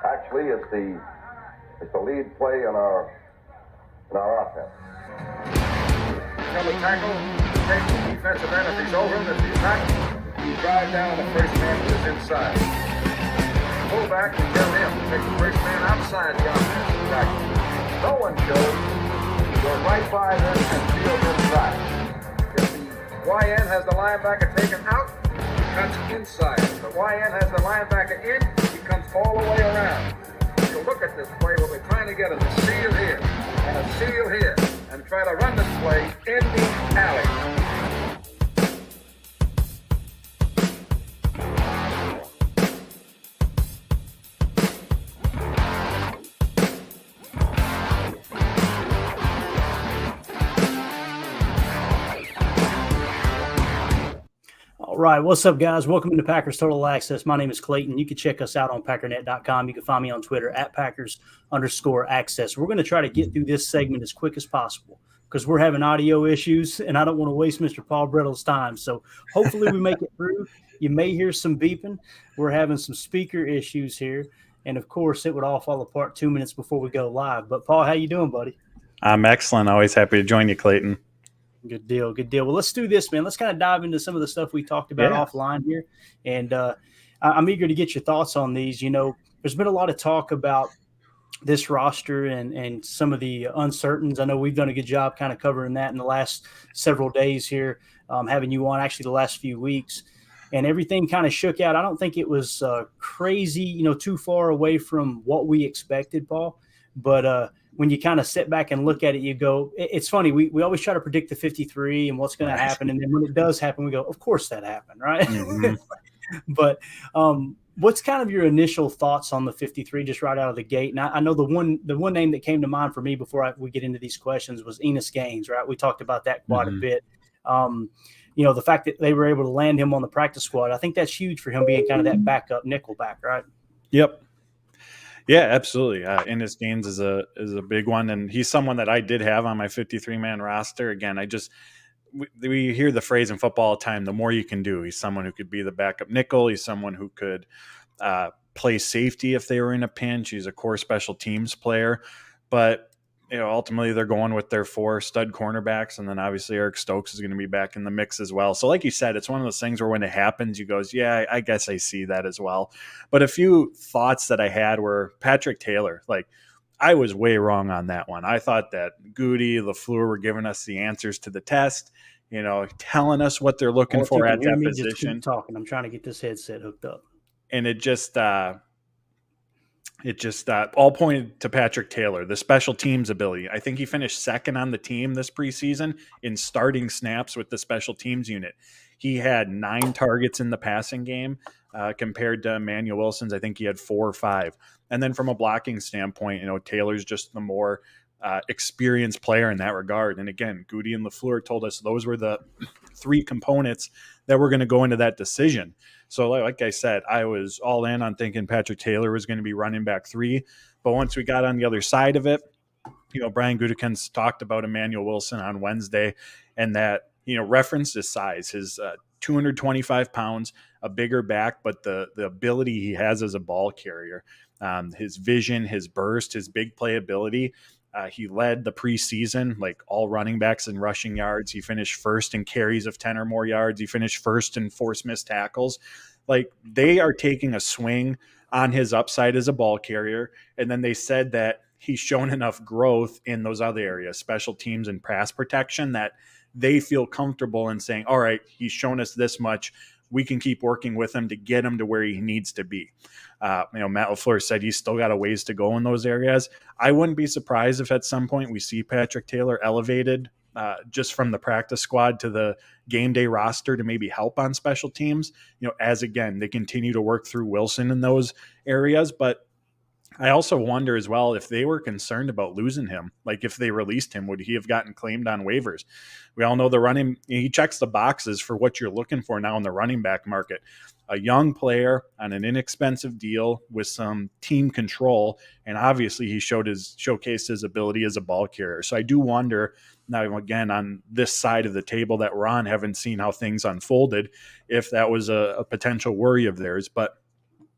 Actually, it's the lead play in our offense. Tell the tackle, take the defensive end if he's over him. If he's not, you drive down the first man who is inside. Pull back and tell him to take the first man outside the offensive tackle. No one shows. Go right by them and field inside. If the YN has the linebacker taken out, that's inside. If the YN has the linebacker in, he comes all the way around. If you look at this play, what we're trying to get is a seal here and a seal here, and try to run this play in the alley. All right, what's up, guys? Welcome to Packers Total Access. My name is Clayton. You can check us out on Packernet.com. You can find me on Twitter at Packers_access. We're going to try to get through this segment as quick as possible because we're having audio issues, and I don't want to waste Mr. Paul Bretl's time. So hopefully we make it through. You may hear some beeping. We're having some speaker issues here, and of course, it would all fall apart 2 minutes before we go live. But Paul, how you doing, buddy? I'm excellent. Always happy to join you, Clayton. Good deal. Good deal. Well, let's do this, man. Let's kind of dive into some of the stuff we talked about offline here. And I'm eager to get your thoughts on these. You know, there's been a lot of talk about this roster and some of the uncertainties. I know we've done a good job kind of covering that in the last several days here, having you on actually the last few weeks. And everything kind of shook out. I don't think it was crazy, you know, too far away from what we expected, Paul. But when you kind of sit back and look at it, you go, it's funny. We always try to predict the 53 and what's going to happen. And then when it does happen, we go, of course that happened, right? Mm-hmm. But what's kind of your initial thoughts on the 53 just right out of the gate? And I know the one name that came to mind for me before we get into these questions was Enos Gaines, right? We talked about that quite a bit. You know, the fact that they were able to land him on the practice squad, I think that's huge for him being kind of that backup nickel back, right? Yep. Yeah, absolutely. Enos Gaines is a big one, and he's someone that I did have on my 53-man roster. Again, we hear the phrase in football all the time, the more you can do. He's someone who could be the backup nickel. He's someone who could play safety if they were in a pinch. He's a core special teams player. But you know, ultimately they're going with their 4 stud cornerbacks, and then obviously Eric Stokes is going to be back in the mix as well. So like you said, it's one of those things where when it happens, you goes, yeah, I guess I see that as well. But a few thoughts that I had were Patrick Taylor. Like, I was way wrong on that one. I thought that Goody, LaFleur were giving us the answers to the test, you know, telling us what they're looking for at that position. Just keep talking. I'm trying to get this headset hooked up. And it just all pointed to Patrick Taylor, the special teams ability. I think he finished second on the team this preseason in starting snaps with the special teams unit. He had 9 targets in the passing game compared to Emmanuel Wilson's. I think he had 4 or 5. And then from a blocking standpoint, you know, Taylor's just the more experienced player in that regard. And again, Goody and LaFleur told us those were the 3 components that were going to go into that decision. So like I said, I was all in on thinking Patrick Taylor was going to be running back 3. But once we got on the other side of it, you know, Brian Gutekunst talked about Emmanuel Wilson on Wednesday, and that, you know, referenced his size, his 225 pounds, a bigger back, but the ability he has as a ball carrier, his vision, his burst, his big playability. He led the preseason, like all running backs in rushing yards. He finished first in carries of 10 or more yards. He finished first in forced missed tackles. Like, they are taking a swing on his upside as a ball carrier. And then they said that he's shown enough growth in those other areas, special teams and pass protection, that they feel comfortable in saying, all right, he's shown us this much. We can keep working with him to get him to where he needs to be. You know, Matt LaFleur said he's still got a ways to go in those areas. I wouldn't be surprised if at some point we see Patrick Taylor elevated just from the practice squad to the game day roster to maybe help on special teams, you know, as again, they continue to work through Wilson in those areas. But I also wonder as well if they were concerned about losing him. Like, if they released him, would he have gotten claimed on waivers? We all know he checks the boxes for what you're looking for now in the running back market. A young player on an inexpensive deal with some team control, and obviously he showcased his ability as a ball carrier. So I do wonder now, again, on this side of the table that we're on, haven't seen how things unfolded, if that was a potential worry of theirs. But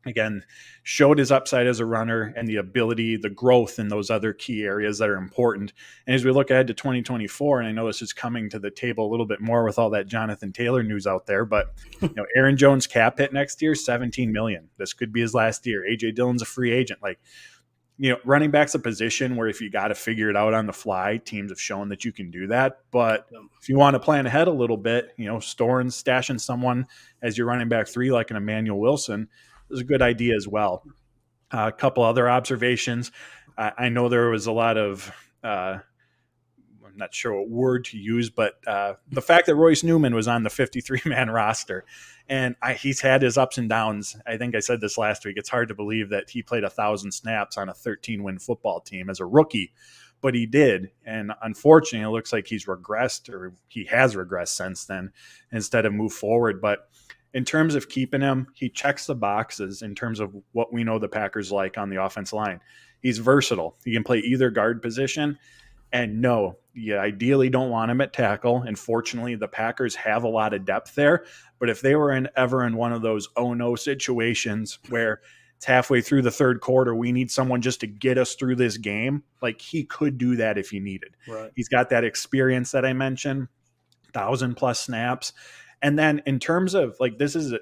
again, showed his upside as a runner and the ability, the growth in those other key areas that are important. And as we look ahead to 2024, and I know this is coming to the table a little bit more with all that Jonathan Taylor news out there, but Aaron Jones cap hit next year, $17 million. This could be his last year. AJ Dillon's a free agent. Like, running back's a position where if you got to figure it out on the fly, teams have shown that you can do that. But if you want to plan ahead a little bit, stashing someone as your running back 3, like an Emmanuel Wilson, is a good idea as well. A couple other observations. I know there was a lot of, I'm not sure what word to use, but the fact that Royce Newman was on the 53-man roster, and he's had his ups and downs. I think I said this last week. It's hard to believe that he played 1,000 snaps on a 13-win football team as a rookie, but he did. And unfortunately, it looks like he's regressed, or he has regressed since then, instead of move forward. But in terms of keeping him, he checks the boxes in terms of what we know the Packers like on the offensive line. He's versatile. He can play either guard position. And no, you ideally don't want him at tackle. And fortunately, the Packers have a lot of depth there. But if they were ever in one of those oh-no situations where it's halfway through the third quarter, we need someone just to get us through this game, like, he could do that if he needed. Right. He's got that experience that I mentioned, 1,000+ snaps. And then in terms of, like,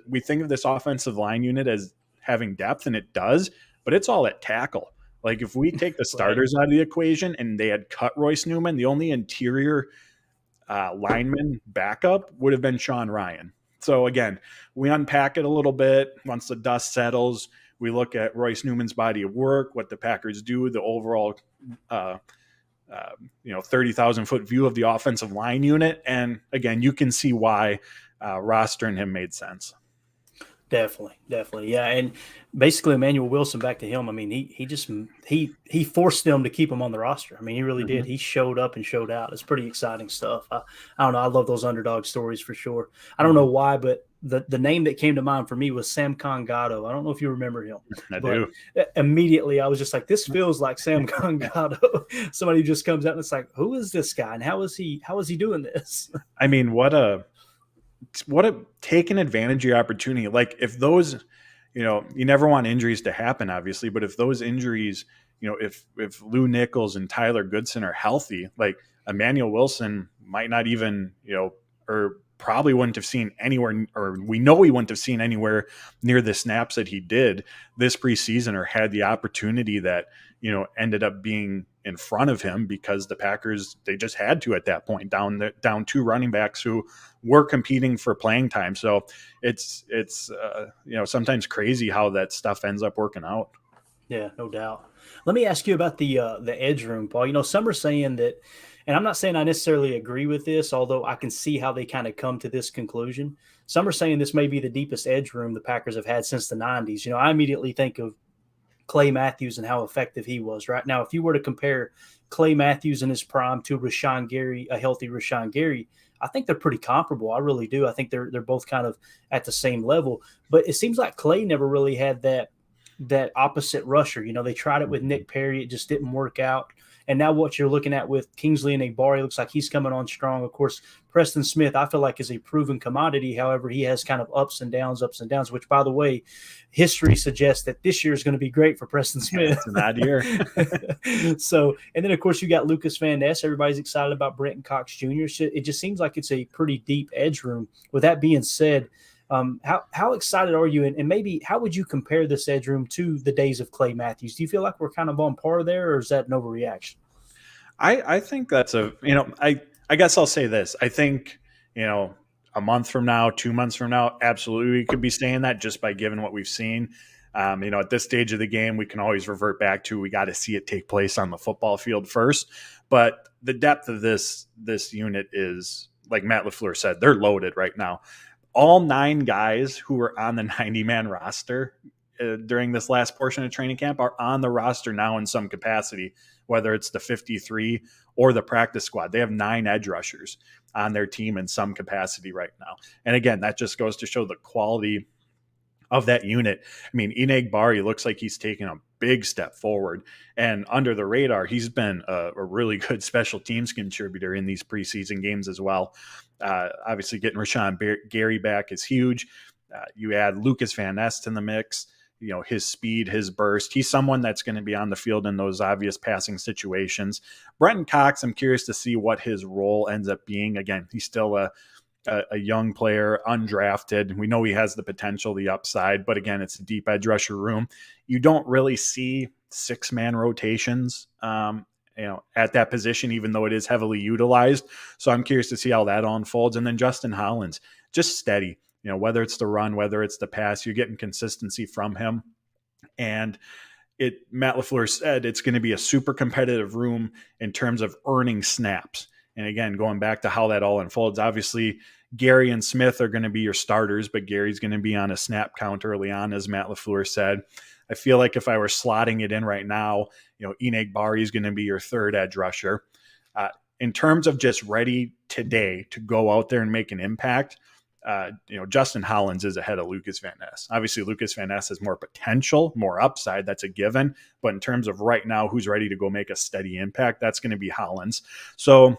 we think of this offensive line unit as having depth, and it does, but it's all at tackle. Like, if we take the starters out of the equation and they had cut Royce Newman, the only interior lineman backup would have been Sean Ryan. So again, we unpack it a little bit. Once the dust settles, we look at Royce Newman's body of work, what the Packers do, the overall 30,000-foot view of the offensive line unit. And again, you can see why rostering him made sense. Definitely. Yeah. And basically Emmanuel Wilson, back to him. I mean, he forced them to keep him on the roster. I mean, he really did. He showed up and showed out. It's pretty exciting stuff. I don't know. I love those underdog stories for sure. I don't know why, but the name that came to mind for me was Sam Gatto. I don't know if you remember him. I do. Immediately I was just like, this feels like Sam Gatto. Somebody who just comes out and it's like, who is this guy? And how is he doing this? I mean, what a taking advantage of your opportunity. Like, if those, you never want injuries to happen, obviously, but if those injuries, if Lou Nichols and Tyler Goodson are healthy, like, Emmanuel Wilson might not even, or probably wouldn't have seen anywhere, or we know he wouldn't have seen anywhere near the snaps that he did this preseason, or had the opportunity that, ended up being in front of him, because the Packers, they just had to at that point, down 2 running backs who were competing for playing time. So it's sometimes crazy how that stuff ends up working out. Yeah, no doubt. Let me ask you about the edge room, Paul. Some are saying that, and I'm not saying I necessarily agree with this, although I can see how they kind of come to this conclusion. Some are saying this may be the deepest edge room the Packers have had since the 90s. I immediately think of Clay Matthews and how effective he was. Right now, if you were to compare Clay Matthews in his prime to Rashawn Gary, a healthy Rashawn Gary, I think they're pretty comparable. I really do. I think they're both kind of at the same level. But it seems like Clay never really had that opposite rusher. They tried it with Nick Perry. It just didn't work out. And now what you're looking at with Kingsley Enagbare looks like he's coming on strong. Of course, Preston Smith, I feel like, is a proven commodity. However, he has kind of ups and downs, which, by the way, history suggests that this year is going to be great for Preston Smith. It's an odd year. So, and then, of course, you got Lucas Van Ness. Everybody's excited about Brenton Cox Jr. So it just seems like it's a pretty deep edge room. With that being said, how excited are you? And maybe how would you compare this edge room to the days of Clay Matthews? Do you feel like we're kind of on par there, or is that an overreaction? I think that's I guess I'll say this. I think, a month from now, 2 months from now, absolutely we could be saying that, just by given what we've seen. At this stage of the game, we can always revert back to, we got to see it take place on the football field first. But the depth of this unit is, like Matt LaFleur said, they're loaded right now. All 9 guys who were on the 90-man roster during this last portion of training camp are on the roster now in some capacity, whether it's the 53 or the practice squad. They have 9 edge rushers on their team in some capacity right now. And again, that just goes to show the quality of that unit. I mean, Enagbare looks like he's taken a big step forward, and under the radar, he's been a really good special teams contributor in these preseason games as well. Obviously, getting Rashawn Gary back is huge. You add Lucas Van Ness in the mix. his speed, his burst. He's someone that's going to be on the field in those obvious passing situations. Brenton Cox, I'm curious to see what his role ends up being. Again, he's still a young player, undrafted. We know he has the potential, the upside, but again, it's a deep edge rusher room. You don't really see 6-man rotations, at that position, even though it is heavily utilized. So I'm curious to see how that unfolds. And then Justin Hollins, just steady, whether it's the run, whether it's the pass, you're getting consistency from him. And Matt LaFleur said it's going to be a super competitive room in terms of earning snaps. And again, going back to how that all unfolds, obviously Gary and Smith are going to be your starters, but Gary's going to be on a snap count early on, as Matt LaFleur said. I feel like if I were slotting it in right now, Enagbari is going to be your third edge rusher. In terms of just ready today to go out there and make an impact, Justin Hollins is ahead of Lucas Van Ness. Obviously, Lucas Van Ness has more potential, more upside. That's a given. But in terms of right now, who's ready to go make a steady impact, that's going to be Hollins. So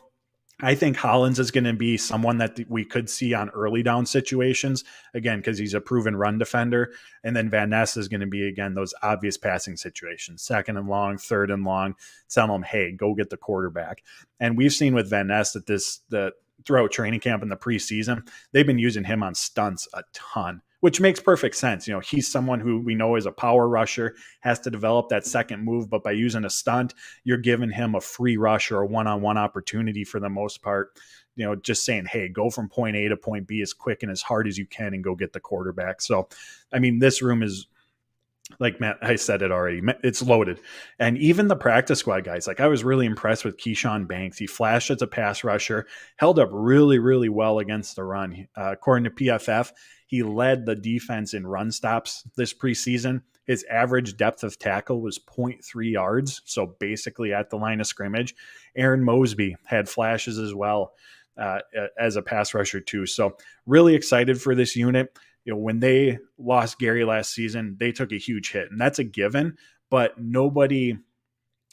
I think Hollins is going to be someone that we could see on early down situations, again, because he's a proven run defender. And then Van Ness is going to be, again, those obvious passing situations, 2nd and long, 3rd and long, tell him, hey, go get the quarterback. And we've seen with Van Ness that throughout training camp in the preseason, they've been using him on stunts a ton, which makes perfect sense. He's someone who we know is a power rusher, has to develop that second move, but by using a stunt, you're giving him a free rush or a one-on-one opportunity for the most part. Just saying, hey, go from point A to point B as quick and as hard as you can and go get the quarterback. So, this room is, like Matt, I said it already, it's loaded. And even the practice squad guys, I was really impressed with Keyshawn Banks. He flashed as a pass rusher, held up really, really well against the run. According to PFF, he led the defense in run stops this preseason. His average depth of tackle was 0.3 yards, so basically at the line of scrimmage. Aaron Mosby had flashes as well as a pass rusher too. So really excited for this unit. When they lost Gary last season, they took a huge hit, and that's a given, but nobody,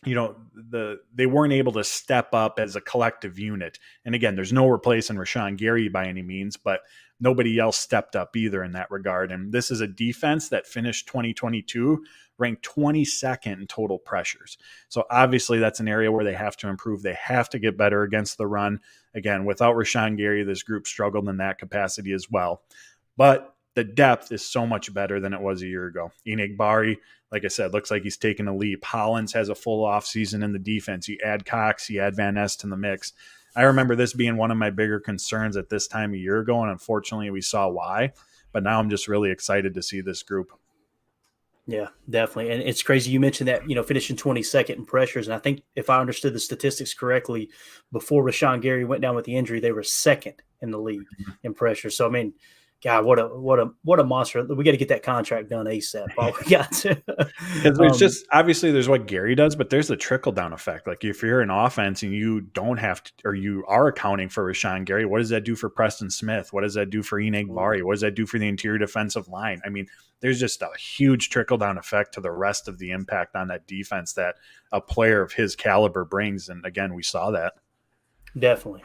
they weren't able to step up as a collective unit. And again, there's no replacing Rashawn Gary by any means, but nobody else stepped up either in that regard. And this is a defense that finished 2022 ranked 22nd in total pressures. So obviously that's an area where they have to improve. They have to get better against the run. Again, without Rashawn Gary, this group struggled in that capacity as well. But the depth is so much better than it was a year ago. Enagbari, like I said, looks like he's taken a leap. Hollins has a full offseason in the defense. You add Cox, you add Van Ness to the mix. I remember this being one of my bigger concerns at this time a year ago, and unfortunately we saw why. But now I'm just really excited to see this group. Yeah, definitely. And it's crazy. You mentioned that, finishing 22nd in pressures. And I think if I understood the statistics correctly, before Rashawn Gary went down with the injury, they were 2nd in the league in pressure. So, God, what a monster! We got to get that contract done ASAP. All we got to. There's just obviously there's what Gary does, but there's a trickle down effect. Like if you're an offense and you don't have to, or you are accounting for Rashawn Gary, what does that do for Preston Smith? What does that do for Enagbari? What does that do for the interior defensive line? There's just a huge trickle down effect to the rest of the impact on that defense that a player of his caliber brings. And again, we saw that. Definitely.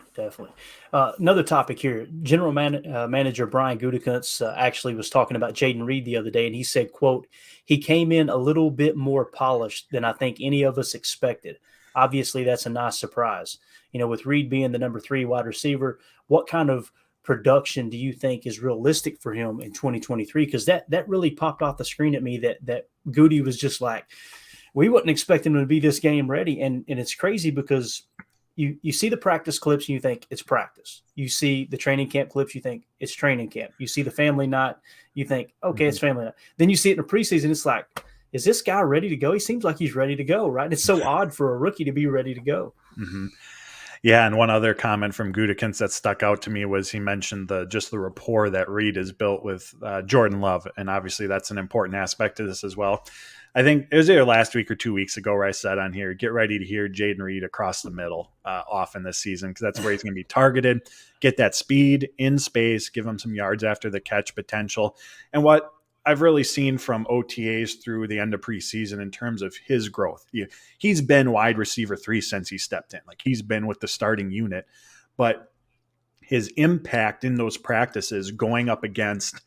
Another topic here. General Manager Brian Gutekunst actually was talking about Jaden Reed the other day, and he said, quote, he came in a little bit more polished than I think any of us expected. Obviously, that's a nice surprise. With Reed being the number 3 wide receiver, what kind of production do you think is realistic for him in 2023? Because that really popped off the screen at me that Goody was just like, we wasn't expecting him to be this game ready. And it's crazy because you see the practice clips and you think it's practice. You see the training camp clips, you think it's training camp. You see the family night, you think, okay, it's family night. Then you see it in the preseason, it's like, is this guy ready to go? He seems like he's ready to go, right? And it's so odd for a rookie to be ready to go. Mm-hmm. Yeah, and one other comment from Gutekunst that stuck out to me was he mentioned the rapport that Reed has built with Jordan Love, and obviously that's an important aspect of this as well. I think it was either last week or 2 weeks ago where I said on here, get ready to hear Jaden Reed across the middle often this season because that's where he's going to be targeted, get that speed in space, give him some yards after the catch potential. And what I've really seen from OTAs through the end of preseason in terms of his growth, he's been wide receiver 3 since he stepped in. Like he's been with the starting unit, but his impact in those practices going up against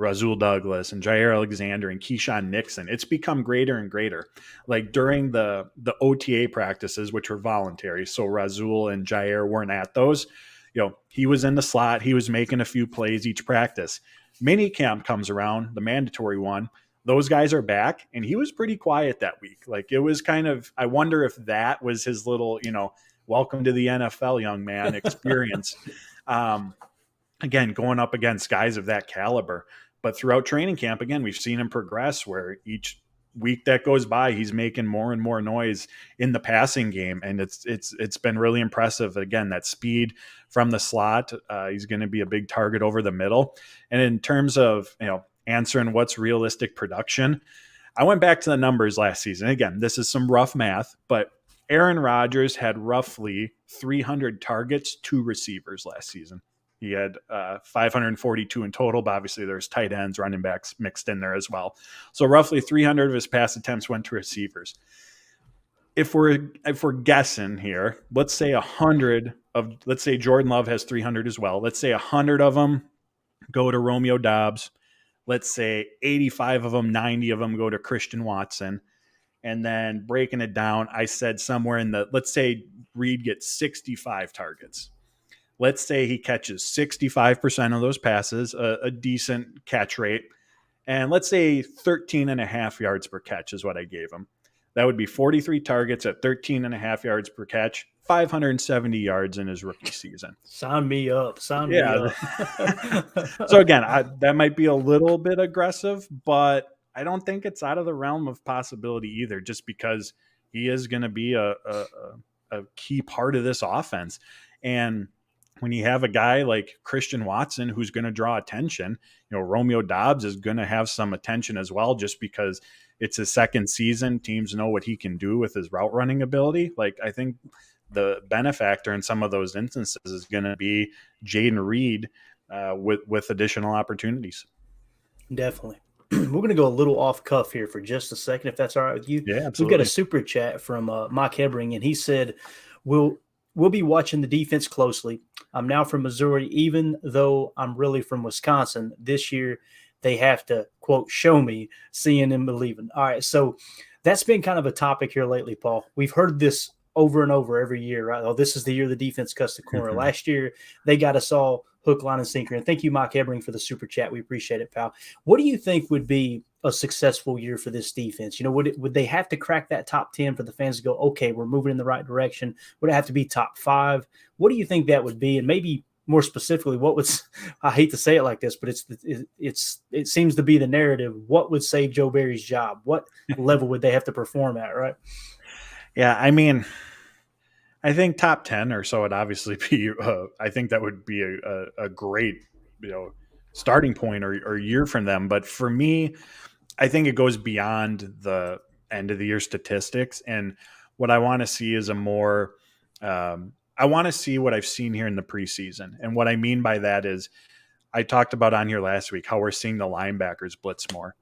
Rasul Douglas and Jair Alexander and Keyshawn Nixon, it's become greater and greater. Like during the OTA practices, which were voluntary, so Rasul and Jair weren't at those, he was in the slot. He was making a few plays each practice. Mini camp comes around, the mandatory one. Those guys are back, and he was pretty quiet that week. Like it was kind of, I wonder if that was his little, welcome to the NFL, young man experience. Again, going up against guys of that caliber. But throughout training camp, again, we've seen him progress where each week that goes by, he's making more and more noise in the passing game. And it's been really impressive. Again, that speed from the slot, he's going to be a big target over the middle. And in terms of, answering what's realistic production, I went back to the numbers last season. Again, this is some rough math, but Aaron Rodgers had roughly 300 targets, 2 receivers last season. He had 542 in total, but obviously there's tight ends, running backs mixed in there as well. So roughly 300 of his pass attempts went to receivers. If we're guessing here, let's say Jordan Love has 300 as well. Let's say 100 of them go to Romeo Doubs. Let's say 85 of them, 90 of them go to Christian Watson. And then breaking it down, I said somewhere let's say Reed gets 65 targets. Let's say he catches 65% of those passes, a decent catch rate. And let's say 13.5 yards per catch is what I gave him. That would be 43 targets at 13.5 yards per catch, 570 yards in his rookie season. Sign me up. Me up. So again, that might be a little bit aggressive, but I don't think it's out of the realm of possibility either, just because he is going to be a key part of this offense. And when you have a guy like Christian Watson who's going to draw attention, Romeo Doubs is going to have some attention as well, just because it's his second season. Teams know what he can do with his route running ability. Like, I think the benefactor in some of those instances is going to be Jaden Reed with additional opportunities. Definitely. We're going to go a little off cuff here for just a second, if that's all right with you. Yeah, absolutely. We've got a super chat from Mike Hebring, and he said, we'll be watching the defense closely. I'm now from Missouri, even though I'm really from Wisconsin. This year, they have to, quote, show me, seeing and believing. All right, so that's been kind of a topic here lately, Paul. We've heard this over and over every year, right? Oh, this is the year the defense cuts the corner. Mm-hmm. Last year, they got us all hook, line, and sinker. And thank you, Mike Hebring, for the super chat. We appreciate it, pal. What do you think would be a successful year for this defense? Would they have to crack that top 10 for the fans to go, okay, we're moving in the right direction? Would it have to be top 5? What do you think that would be? And maybe more specifically, I hate to say it like this, but it seems to be the narrative. What would save Joe Barry's job? What level would they have to perform at, right? Yeah, I mean, I think top 10 or so would obviously be, I think that would be a great, starting point or year from them. But for me, I think it goes beyond the end of the year statistics. And what I want to see is I want to see what I've seen here in the preseason. And what I mean by that is, I talked about on here last week how we're seeing the linebackers blitz more.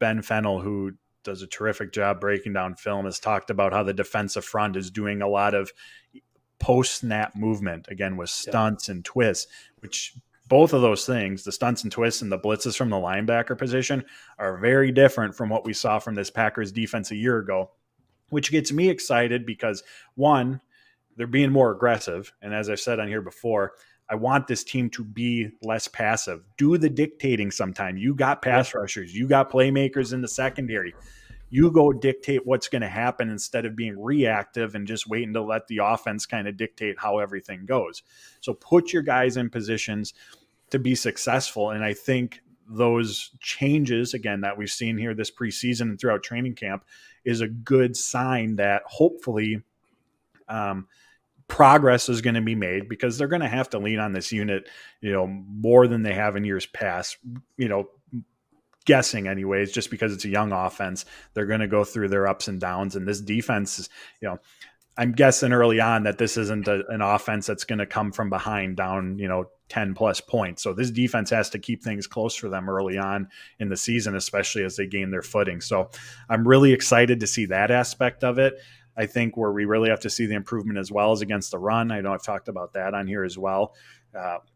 Ben Fennell, who does a terrific job breaking down film, has talked about how the defensive front is doing a lot of post-snap movement, again, with stunts and twists, which both of those things, the stunts and twists and the blitzes from the linebacker position, are very different from what we saw from this Packers defense a year ago, which gets me excited because, one, they're being more aggressive. And as I've said on here before, I want this team to be less passive. Do the dictating sometime. You got pass rushers. You got playmakers in the secondary. You go dictate what's going to happen instead of being reactive and just waiting to let the offense kind of dictate how everything goes. So put your guys in positions to be successful. And I think those changes, again, that we've seen here this preseason and throughout training camp is a good sign that hopefully progress is going to be made, because they're going to have to lean on this unit, more than they have in years past, guessing anyways, just because it's a young offense. They're going to go through their ups and downs, and this defense is, I'm guessing early on that this isn't an offense that's going to come from behind down, 10 plus points. So this defense has to keep things close for them early on in the season, especially as they gain their footing. So I'm really excited to see that aspect of it. I think where we really have to see the improvement as well is against the run. I know I've talked about that on here as well.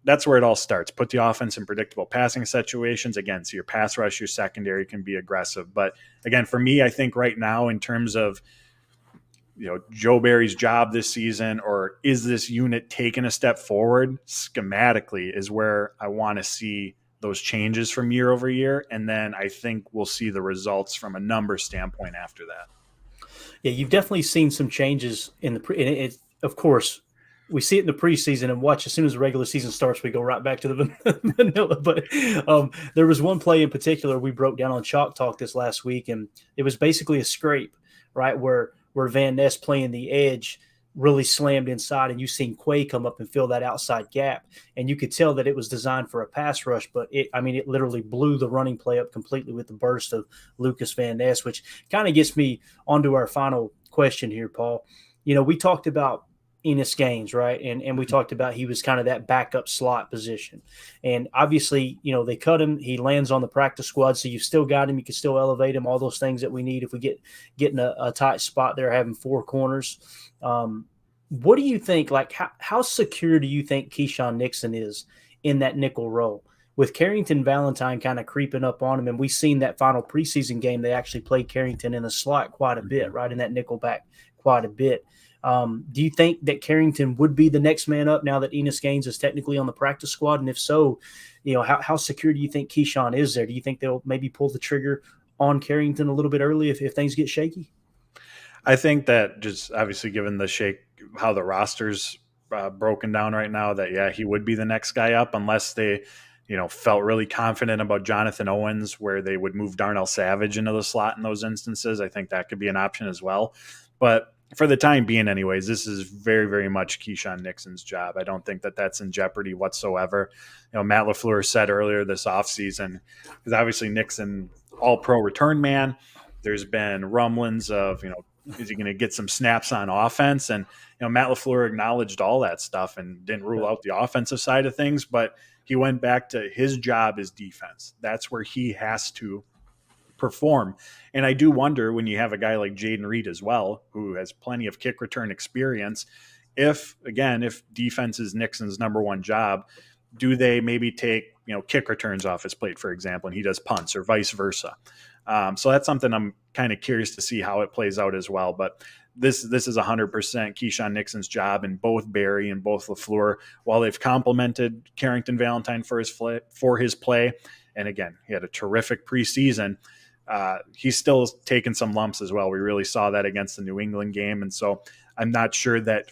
That's where it all starts. Put the offense in predictable passing situations. Again, so your pass rush, your secondary can be aggressive. But again, for me, I think right now in terms of Joe Barry's job this season, or is this unit taking a step forward schematically, is where I want to see those changes from year over year. And then I think we'll see the results from a number standpoint after that. Yeah, you've definitely seen some changes in the of course, we see it in the preseason and watch as soon as the regular season starts, we go right back to the vanilla. But there was one play in particular we broke down on Chalk Talk this last week, and it was basically a scrape, right, where Van Ness playing the edge really slammed inside, and you seen Quay come up and fill that outside gap, and you could tell that it was designed for a pass rush, but it literally blew the running play up completely with the burst of Lucas Van Ness, which kind of gets me onto our final question here, Paul. We talked about Enos Gaines, right? And we talked about he was kind of that backup slot position. And obviously, they cut him. He lands on the practice squad, so you've still got him. You can still elevate him, all those things that we need if we get in a tight spot there, having four corners. What do you think, like how secure do you think Keyshawn Nixon is in that nickel role? With Carrington Valentine kind of creeping up on him, and we've seen that final preseason game, they actually played Carrington in the slot quite a bit, right, in that nickel back quite a bit. Do you think that Carrington would be the next man up now that Enos Gaines is technically on the practice squad? And if so, how secure do you think Keyshawn is there? Do you think they'll maybe pull the trigger on Carrington a little bit early if things get shaky? I think that just obviously given the shake, how the roster's broken down right now, that, yeah, he would be the next guy up unless they, felt really confident about Jonathan Owens where they would move Darnell Savage into the slot in those instances. I think that could be an option as well. But for the time being anyways, this is very, very much Keyshawn Nixon's job. I don't think that that's in jeopardy whatsoever. Matt LaFleur said earlier this offseason, because obviously Nixon, all-pro return man, there's been rumblings of, is he going to get some snaps on offense? And, Matt LaFleur acknowledged all that stuff and didn't rule out the offensive side of things, but he went back to his job is defense. That's where he has to perform. And I do wonder when you have a guy like Jaden Reed as well, who has plenty of kick return experience, if defense is Nixon's number one job, do they maybe take, kick returns off his plate, for example, and he does punts or vice versa? So that's something I'm kind of curious to see how it plays out as well. But this is 100% Keyshawn Nixon's job, and both Barry and both LaFleur, while they've complimented Carrington Valentine for his play, and again, he had a terrific preseason, he's still taking some lumps as well. We really saw that against the New England game. And so I'm not sure that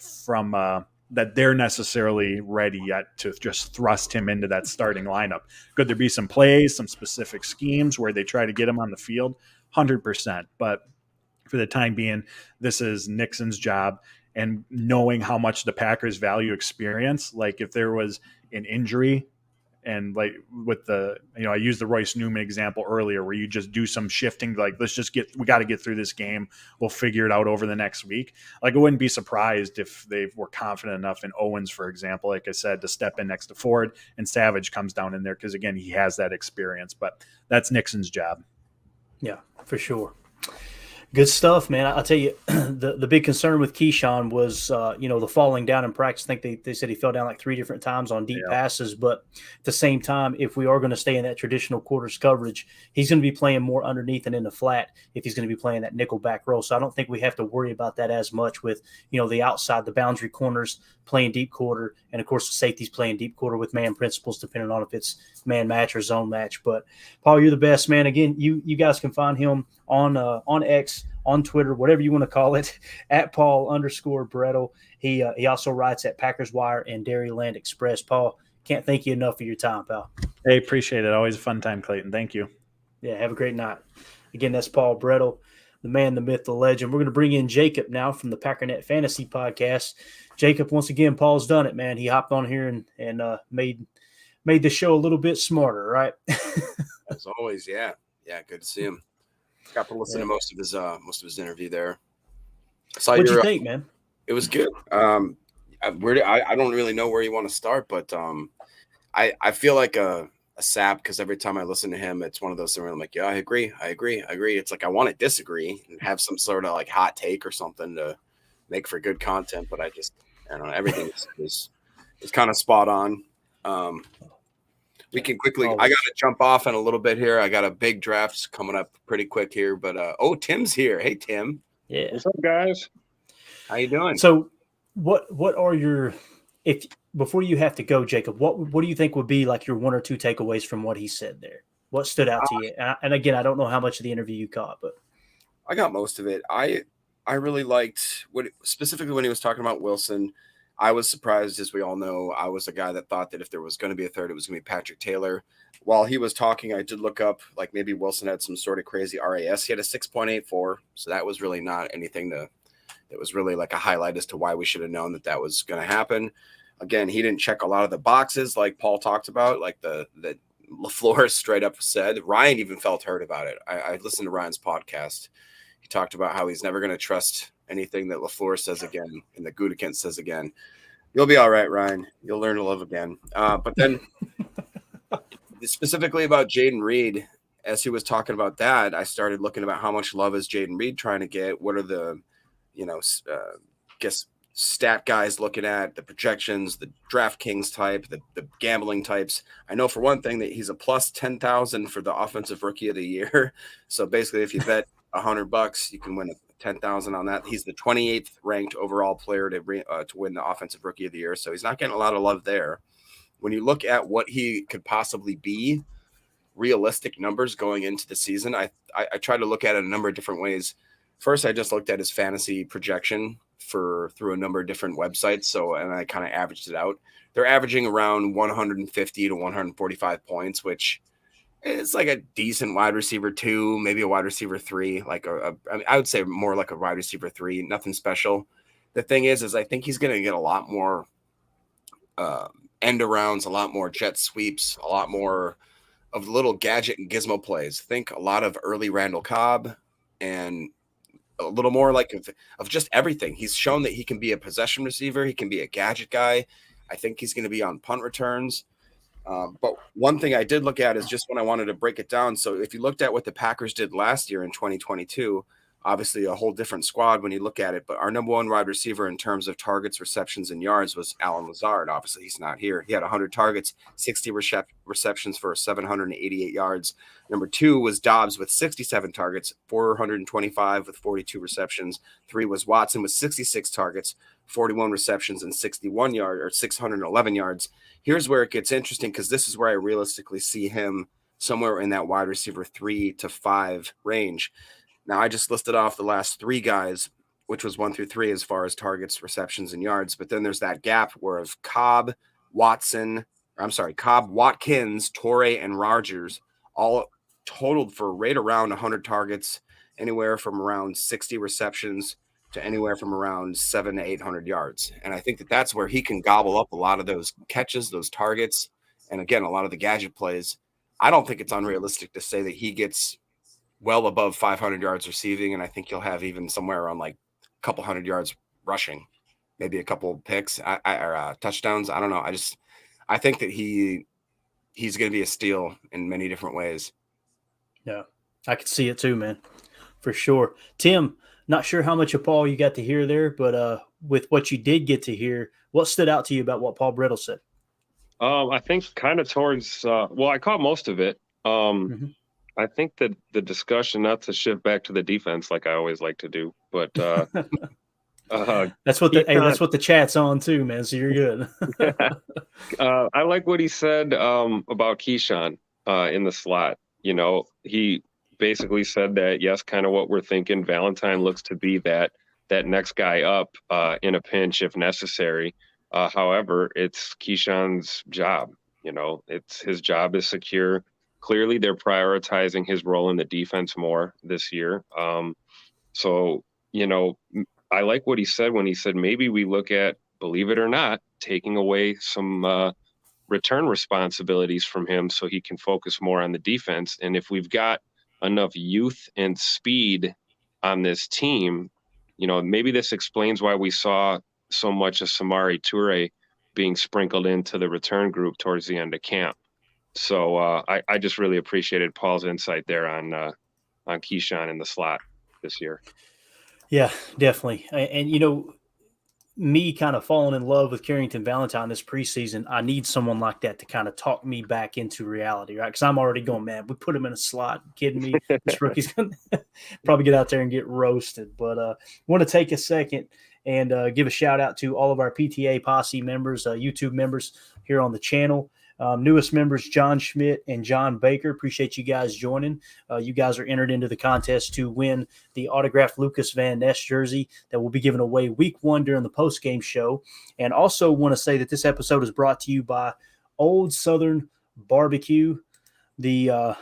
that they're necessarily ready yet to just thrust him into that starting lineup. Could there be some plays, some specific schemes where they try to get him on the field? 100%. But for the time being, this is Nixon's job. And knowing how much the Packers value experience, like if there was an injury, and like with the, I used the Royce Newman example earlier where you just do some shifting, like we got to get through this game. We'll figure it out over the next week. Like I wouldn't be surprised if they were confident enough in Owens, for example, like I said, to step in next to Ford, and Savage comes down in there because, again, he has that experience. But that's Nixon's job. Yeah, for sure. Good stuff, man. I'll tell you, the big concern with Keyshawn was, the falling down in practice. I think they said he fell down like 3 different times on deep passes. But at the same time, if we are going to stay in that traditional quarters coverage, he's going to be playing more underneath and in the flat if he's going to be playing that nickel back role. So I don't think we have to worry about that as much with, the outside, the boundary corners playing deep quarter. And, of course, the safeties playing deep quarter with man principles, depending on if it's man match or zone match. But, Paul, you're the best, man. Again, you guys can find him on X, on Twitter, whatever you want to call it, at Paul_Bretl. He also writes at Packers Wire and Dairyland Express. Paul, can't thank you enough for your time, pal. Hey, appreciate it. Always a fun time, Clayton. Thank you. Yeah, have a great night. Again, that's Paul Bretl, the man, the myth, the legend. We're going to bring in Jacob now from the Packernet Fantasy Podcast. Jacob, once again, Paul's done it, man. He hopped on here and made the show a little bit smarter, right? As always, yeah. Yeah, good to see him. Got to listen to most of his interview there. What'd you think, man? It was good. I don't really know where you want to start, but I feel like a sap because every time I listen to him, it's one of those things where I'm like, yeah, I agree. It's like I want to disagree and have some sort of like hot take or something to make for good content, but I don't know. Everything is kind of spot on. We can quickly. Always. I got to jump off in a little bit here. I got a big draft coming up pretty quick here. But Tim's here. Hey, Tim. Yeah. What's up, guys? How you doing? So, what are your before you have to go, Jacob? What do you think would be like your one or two takeaways from what he said there? What stood out to you? And again, I don't know how much of the interview you caught, but I got most of it. I really liked specifically when he was talking about Wilson. I was surprised, as we all know. I was a guy that thought that if there was going to be a third, it was going to be Patrick Taylor. While he was talking, I did look up, like maybe Wilson had some sort of crazy RAS. He had a 6.84, so that was really not anything that was really like a highlight as to why we should have known that was going to happen. Again, he didn't check a lot of the boxes like Paul talked about, like the LaFleur straight up said. Ryan even felt hurt about it. I listened to Ryan's podcast. He talked about how he's never going to trust anything that LaFleur says again and that Gutekunst says again. You'll be all right, Ryan. You'll learn to love again. But then specifically about Jaden Reed, as he was talking about that, I started looking about how much love is Jaden Reed trying to get. What are the, stat guys looking at, the projections, the DraftKings type, the gambling types. I know for one thing that he's a plus 10,000 for the offensive rookie of the year. So basically, if you bet $100, you can win 10,000 on that. He's the 28th ranked overall player to win the offensive rookie of the year. So he's not getting a lot of love there. When you look at what he could possibly be, realistic numbers going into the season, I try to look at it a number of different ways. First, I just looked at his fantasy projection through a number of different websites. And I kind of averaged it out. They're averaging around 150 to 145 points, which is like a decent wide receiver 2, maybe a wide receiver 3, I would say more like a wide receiver 3, nothing special. The thing is I think he's going to get a lot more end arounds, a lot more jet sweeps, a lot more of little gadget and gizmo plays. Think a lot of early Randall Cobb and a little more like of just everything. He's shown that he can be a possession receiver. He can be a gadget guy. I think he's going to be on punt returns. But one thing I did look at is just when I wanted to break it down. So if you looked at what the Packers did last year in 2022, obviously a whole different squad when you look at it. But our number one wide receiver in terms of targets, receptions, and yards was Allen Lazard. Obviously, he's not here. He had 100 targets, 60 receptions for 788 yards. Number 2 was Dobbs with 67 targets, 425 with 42 receptions. 3 was Watson with 66 targets, 41 receptions, and 611 yards. Here's where it gets interesting because this is where I realistically see him somewhere in that wide receiver 3 to 5 range. Now, I just listed off the last 3 guys, which was 1 through 3 as far as targets, receptions, and yards. But then there's that gap where of Cobb, Watkins, Torrey, and Rodgers all totaled for right around 100 targets, anywhere from around 60 receptions to anywhere from around 700 to 800 yards. And I think that's where he can gobble up a lot of those catches, those targets, and again, a lot of the gadget plays. I don't think it's unrealistic to say that he gets well above 500 yards receiving, and I think he'll have even somewhere around like a couple hundred yards rushing, maybe a couple picks or touchdowns. I don't know. I think that he's going to be a steal in many different ways. Yeah, I could see it too, man, for sure. Tim, not sure how much of Paul you got to hear there, but with what you did get to hear, what stood out to you about what Paul Bretl said? I think kind of towards I caught most of it. I think that the discussion, not to shift back to the defense like I always like to do, but that's what the chat's on too, man. So you're good. I like what he said about Keyshawn in the slot. He basically said that, yes, kind of what we're thinking. Valentine looks to be that next guy up in a pinch if necessary. However, it's Keyshawn's job. It's his job is secure. Clearly, they're prioritizing his role in the defense more this year. I like what he said when he said maybe we look at, believe it or not, taking away some return responsibilities from him so he can focus more on the defense. And if we've got enough youth and speed on this team, maybe this explains why we saw so much of Samori Toure being sprinkled into the return group towards the end of camp. So I just really appreciated Paul's insight there on Keyshawn in the slot this year. Yeah, definitely. And me kind of falling in love with Carrington Valentine this preseason, I need someone like that to kind of talk me back into reality, right? Because I'm already going, man, we put him in a slot. Kidding me? This rookie's going to probably get out there and get roasted. But want to take a second and give a shout out to all of our PTA Posse members, YouTube members here on the channel. Newest members, John Schmidt and John Baker. Appreciate you guys joining. You guys are entered into the contest to win the autographed Lucas Van Ness jersey that will be given away week 1 during the post-game show. And also want to say that this episode is brought to you by Old Southern Barbecue. They're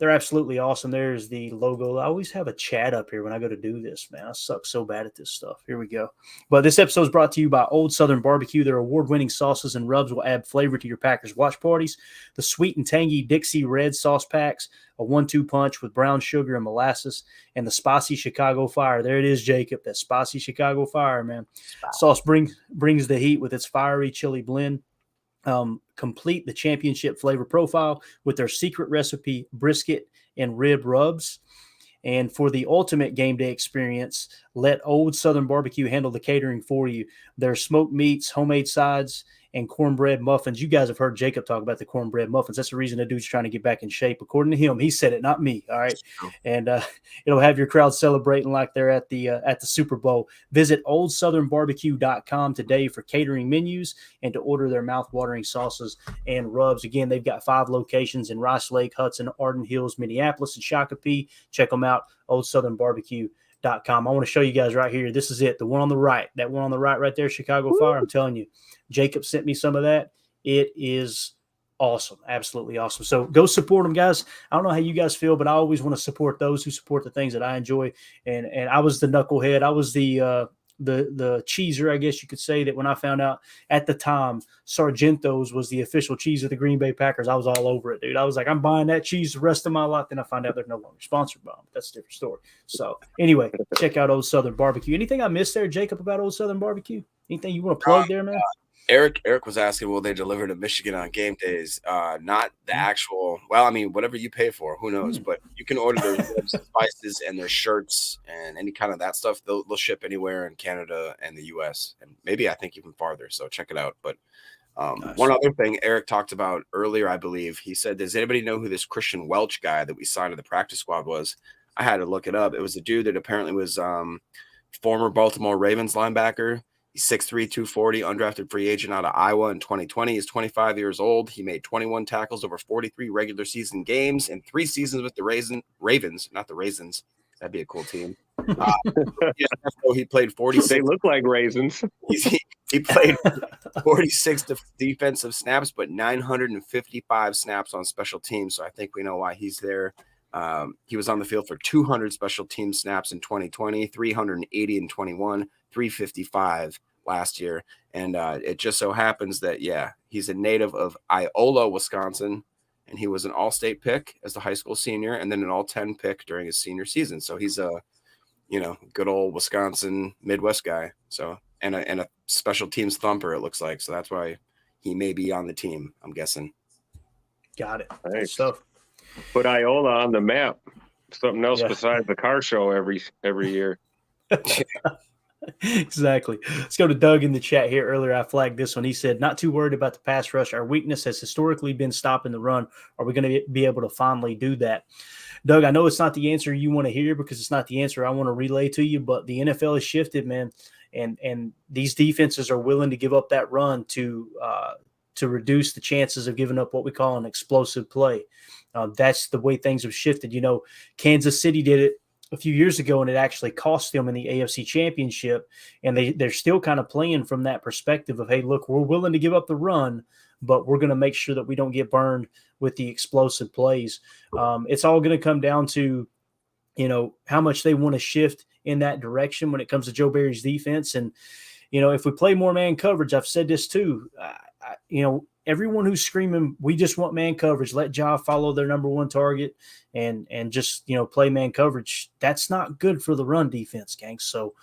absolutely awesome. There's the logo. I always have a chat up here when I go to do this, man. I suck so bad at this stuff. Here we go. But this episode is brought to you by Old Southern Barbecue. Their award-winning sauces and rubs will add flavor to your Packers watch parties. The sweet and tangy Dixie Red sauce packs, a 1-2 punch with brown sugar and molasses, and the spicy Chicago Fire. There it is, Jacob. That spicy Chicago Fire, man. Sauce brings the heat with its fiery chili blend. Complete the championship flavor profile with their secret recipe brisket and rib rubs. And for the ultimate game day experience, let Old Southern Barbecue handle the catering for you. Their smoked meats, homemade sides, and cornbread muffins. You guys have heard Jacob talk about the cornbread muffins. That's the reason the dude's trying to get back in shape. According to him, he said it, not me. All right. And it'll have your crowd celebrating like they're at the Super Bowl. Visit oldsouthernbarbecue.com today for catering menus and to order their mouth-watering sauces and rubs. Again, they've got 5 locations in Rice Lake, Hudson, Arden Hills, Minneapolis, and Shakopee. Check them out, oldsouthernbarbecue.com. I want to show you guys right here. This is it. The one on the right. That one on the right there, Chicago Fire. I'm telling you. Jacob sent me some of that. It is awesome. Absolutely awesome. So go support them, guys. I don't know how you guys feel, but I always want to support those who support the things that I enjoy. And I was the knucklehead. I was the cheeser, I guess you could say, that when I found out at the time Sargento's was the official cheese of the Green Bay Packers, I was all over it, dude. I was like, I'm buying that cheese the rest of my life. Then I find out they're no longer sponsored by them. That's a different story. So anyway, check out Old Southern Barbecue. Anything I missed there, Jacob, about Old Southern Barbecue? Anything you want to plug there, man? Eric was asking, will they deliver to Michigan on game days? Not the actual, well, I mean, whatever you pay for, who knows? But you can order their ribs, spices, and their shirts and any kind of that stuff. They'll ship anywhere in Canada and the U.S. and maybe I think even farther. So check it out. But nice. One other thing Eric talked about earlier, I believe, he said, does anybody know who this Christian Welch guy that we signed to the practice squad was? I had to look it up. It was a dude that apparently was former Baltimore Ravens linebacker. He's 6'3", 240, undrafted free agent out of Iowa in 2020. He's 25 years old. He made 21 tackles over 43 regular season games and 3 seasons with the Ravens, not the Raisins. That'd be a cool team. So he played 46. They look like raisins. He played 46 defensive snaps, but 955 snaps on special teams. So I think we know why he's there. He was on the field for 200 special team snaps in 2020, 380 in 21, 355 last year. And it just so happens that, he's a native of Iola, Wisconsin, and he was an all-state pick as a high school senior and then an all-10 pick during his senior season. So he's a, good old Wisconsin Midwest guy. So, and a special teams thumper, it looks like. So that's why he may be on the team, I'm guessing. Got it. Nice. Good stuff. Put Iola on the map. Something else besides the car show every year. Exactly. Let's go to Doug in the chat here. Earlier, I flagged this one. He said, not too worried about the pass rush. Our weakness has historically been stopping the run. Are we going to be able to finally do that? Doug, I know it's not the answer you want to hear because it's not the answer I want to relay to you, but the NFL has shifted, man. And these defenses are willing to give up that run to reduce the chances of giving up what we call an explosive play. That's the way things have shifted. Kansas City did it a few years ago, and it actually cost them in the AFC Championship. And they're still kind of playing from that perspective of, hey, look, we're willing to give up the run, but we're going to make sure that we don't get burned with the explosive plays. It's all going to come down to, how much they want to shift in that direction when it comes to Joe Barry's defense. And, if we play more man coverage, I've said this too, everyone who's screaming, we just want man coverage, let Ja follow their number one target and just, play man coverage. That's not good for the run defense, gang. So,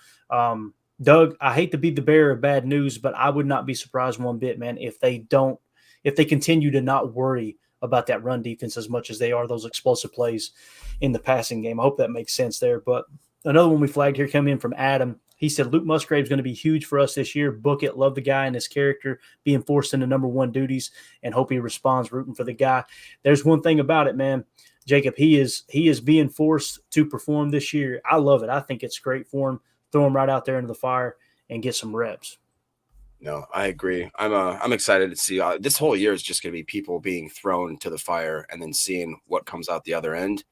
Doug, I hate to be the bearer of bad news, but I would not be surprised one bit, man, if they continue to not worry about that run defense as much as they are those explosive plays in the passing game. I hope that makes sense there. But another one we flagged here coming in from Adam. He said Luke Musgrave's going to be huge for us this year. Book it. Love the guy and his character, being forced into number one duties, and hope he responds. Rooting for the guy. There's one thing about it, man. Jacob, he is being forced to perform this year. I love it. I think it's great for him. Throw him right out there into the fire and get some reps. No, I agree. I'm excited to see. This whole year is just going to be people being thrown to the fire and then seeing what comes out the other end.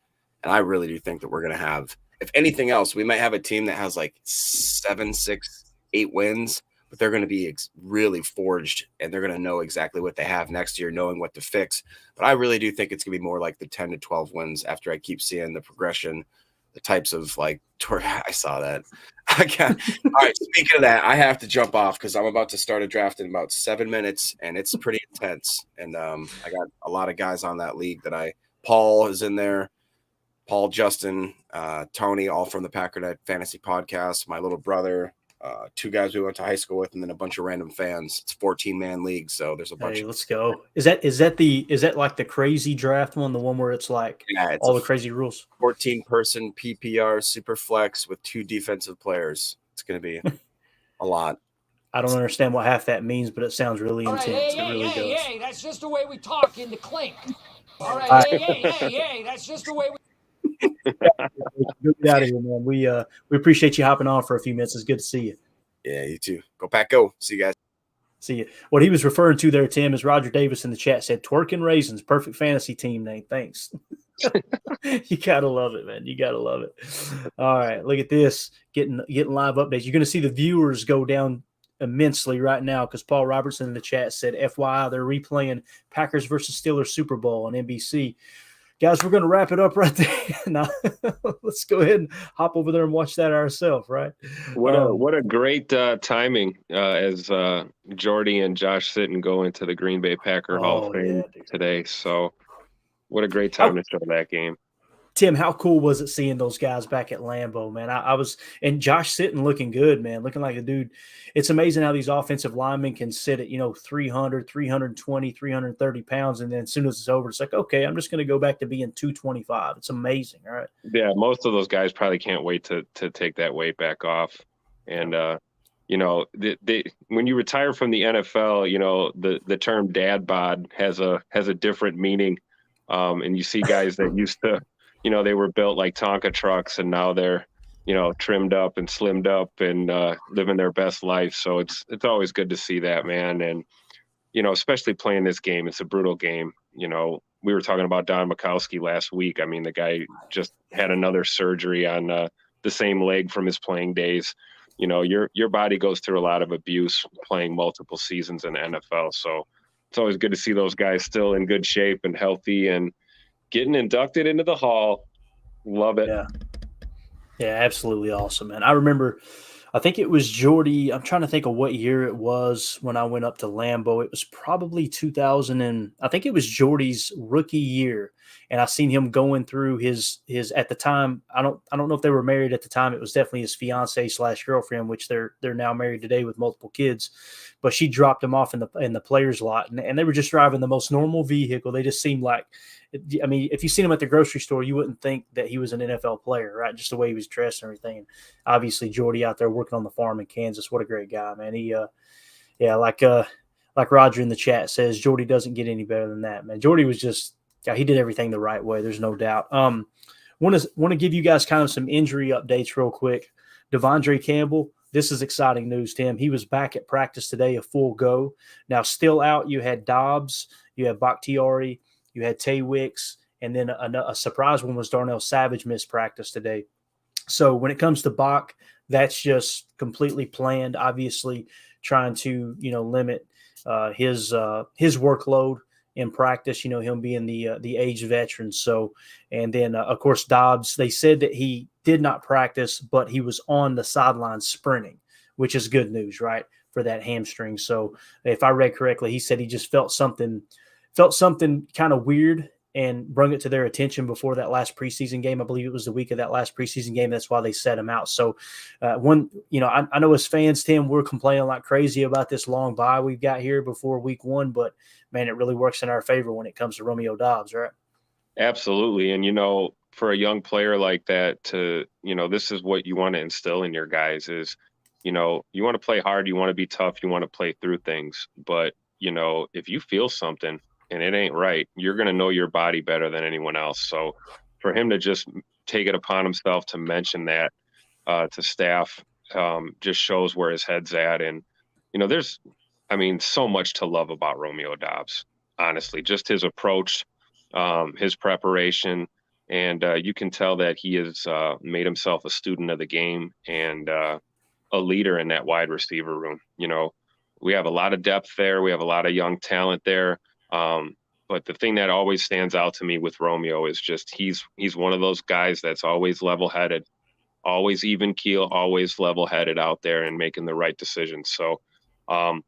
And I really do think that we're going to have, if anything else, we might have a team that has like 7, 6, 8 wins, but they're going to be really forged, and they're going to know exactly what they have next year, knowing what to fix. But I really do think it's going to be more like the 10 to 12 wins after I keep seeing the progression, the types of like tour. I saw that. All right. Speaking of that, I have to jump off because I'm about to start a draft in about 7 minutes, and it's pretty intense. And I got a lot of guys on that league that Paul is in there. Paul, Justin, Tony, all from the Packernet Fantasy Podcast. My little brother, 2 guys we went to high school with, and then a bunch of random fans. It's a 14-man league, so there's a bunch. Hey, let's go. Is that like the crazy draft one, the one where it's like all the crazy rules? 14-person PPR super flex with 2 defensive players. It's going to be a lot. I don't understand what half that means, but it sounds really intense. It really does. Hey, that's just the way we talk in the clink. All right, hey, that's just the way we. Get out of here, man. We appreciate you hopping on for a few minutes. It's good to see you. Yeah, you too. Go Pack, go. See you guys. See you. What he was referring to there, Tim, is Roger Davis in the chat said, "Twerking Raisins, perfect fantasy team name." Thanks. You gotta love it, man. You gotta love it. All right, look at this. Getting live updates. You're gonna see the viewers go down immensely right now because Paul Robertson in the chat said, "FYI, they're replaying Packers versus Steelers Super Bowl on NBC." Guys, we're going to wrap it up right there. Now, let's go ahead and hop over there and watch that ourselves, right? What a great timing as Jordy and Josh Sitton go into the Green Bay Packer Hall of Fame today. So what a great time to show that game. Tim, how cool was it seeing those guys back at Lambeau, man? I was – and Josh Sitton looking good, man, looking like a dude. It's amazing how these offensive linemen can sit at, 300, 320, 330 pounds, and then as soon as it's over, it's like, okay, I'm just going to go back to being 225. It's amazing, all right? Yeah, most of those guys probably can't wait to take that weight back off. And, when you retire from the NFL, the term dad bod has a different meaning. And you see guys that used to – they were built like Tonka trucks, and now they're, trimmed up and slimmed up and living their best life. So it's always good to see that, man. And, especially playing this game, it's a brutal game. We were talking about Don Mikowski last week. I mean, the guy just had another surgery on the same leg from his playing days. Your body goes through a lot of abuse playing multiple seasons in the NFL. So it's always good to see those guys still in good shape and healthy and getting inducted into the Hall. Love it. Yeah, absolutely awesome, man. I remember, I think it was Jordy. I'm trying to think of what year it was when I went up to Lambeau. It was probably 2000, and I think it was Jordy's rookie year. And I seen him going through his at the time. I don't know if they were married at the time. It was definitely his fiance / girlfriend, which they're now married today with multiple kids. But she dropped him off in the players lot, and they were just driving the most normal vehicle. They just seemed like, I mean, if you seen him at the grocery store, you wouldn't think that he was an NFL player, right? Just the way he was dressed and everything. And obviously, Jordy out there working on the farm in Kansas. What a great guy, man. He, like Roger in the chat says, Jordy doesn't get any better than that, man. Jordy was just, he did everything the right way. There's no doubt. Want to give you guys kind of some injury updates real quick. Devondre Campbell. This is exciting news, Tim. He was back at practice today, a full go. Now, still out, you had Dobbs, you had Bakhtiari, you had Tay Wicks, and then a surprise one was Darnell Savage missed practice today. So when it comes to Bach, that's just completely planned, obviously trying to, limit his workload in practice, him being the aged veteran. So, and then, of course, Dobbs, they said that he did not practice, but he was on the sideline sprinting, which is good news, right, for that hamstring. So if I read correctly, he said he just felt something kind of weird and brought it to their attention before that last preseason game. I believe it was the week of that last preseason game. That's why they set him out. So I know as fans, Tim, we're complaining like crazy about this long bye we've got here before week 1, but man, it really works in our favor when it comes to Romeo Dobbs, right? Absolutely. And, for a young player like that to, this is what you want to instill in your guys is you know, you want to play hard, you want to be tough, you want to play through things. But, you know, if you feel something and it ain't right, you're going to know your body better than anyone else. So for him to just take it upon himself to mention that to staff just shows where his head's at. And, you know, there's, I mean, so much to love about Romeo Dobbs, honestly, just his approach, his preparation. And you can tell that he has made himself a student of the game and a leader in that wide receiver room. You know, we have a lot of depth there. We have a lot of young talent there. But the thing that always stands out to me with Romeo is just he's one of those guys that's always level-headed, always even keel, always level-headed out there and making the right decisions. So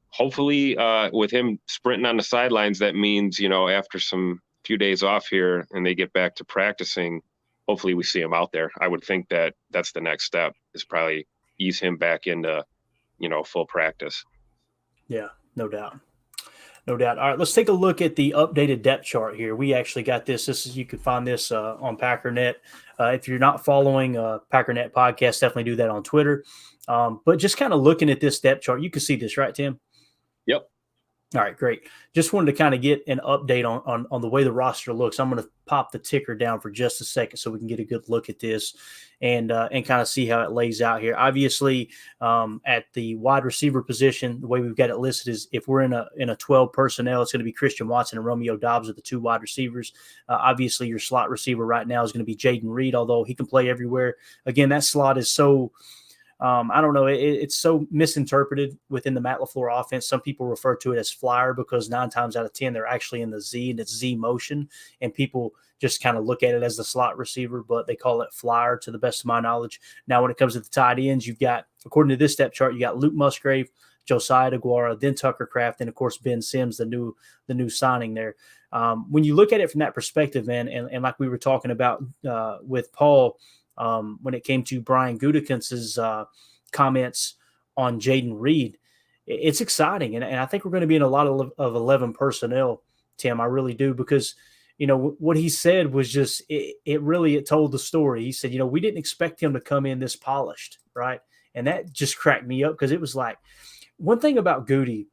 hopefully with him sprinting on the sidelines, that means, you know, after some few days off here and they get back to practicing, hopefully we see him out there. I would think that that's the next step, is probably ease him back into, you know, full practice. Yeah, no doubt. No doubt. All right, let's take a look at the updated depth chart here. We actually got this. You can find this on Packernet. If you're not following Packernet podcast, definitely do that on Twitter. But just kind of looking at this depth chart, you can see this, right, Tim? Yep. All right, great. Just wanted to kind of get an update on the way the roster looks. I'm going to pop the ticker down for just a second so we can get a good look at this and kind of see how it lays out here. Obviously, at the wide receiver position, the way we've got it listed is if we're in a 12 personnel, it's going to be Christian Watson and Romeo Dobbs are the two wide receivers. Obviously, your slot receiver right now is going to be Jaden Reed, although he can play everywhere. Again, that slot is so I don't know. It's so misinterpreted within the Matt LaFleur offense. Some people refer to it as flyer because 9 times out of 10, they're actually in the Z and it's Z motion. And people just kind of look at it as the slot receiver, but they call it flyer to the best of my knowledge. Now, when it comes to the tight ends, you've got, according to this depth chart, you got Luke Musgrave, Josiah DeGuara, then Tucker Kraft, and of course, Ben Sims, the new signing there. When you look at it from that perspective, man, and like we were talking about with Paul, when it came to Brian Gutekunst's comments on Jaden Reed, it's exciting. And I think we're going to be in a lot of 11 personnel, Tim. I really do, because, you know, what he said was just, it told the story. He said, you know, we didn't expect him to come in this polished, right? And that just cracked me up because it was like, one thing about Goody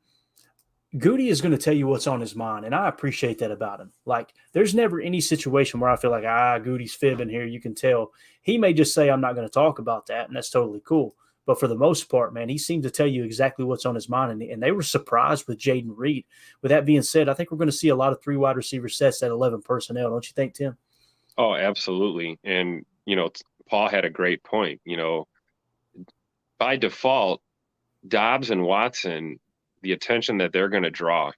is going to tell you what's on his mind, and I appreciate that about him. Like, there's never any situation where I feel like, Goody's fibbing here. You can tell. He may just say, I'm not going to talk about that, and that's totally cool. But for the most part, man, he seemed to tell you exactly what's on his mind, and they were surprised with Jaden Reed. With that being said, I think we're going to see a lot of 3 wide receiver sets at 11 personnel. Don't you think, Tim? Oh, absolutely. And, you know, Paul had a great point. You know, by default, Dobbs and Watson, the attention that they're going to draw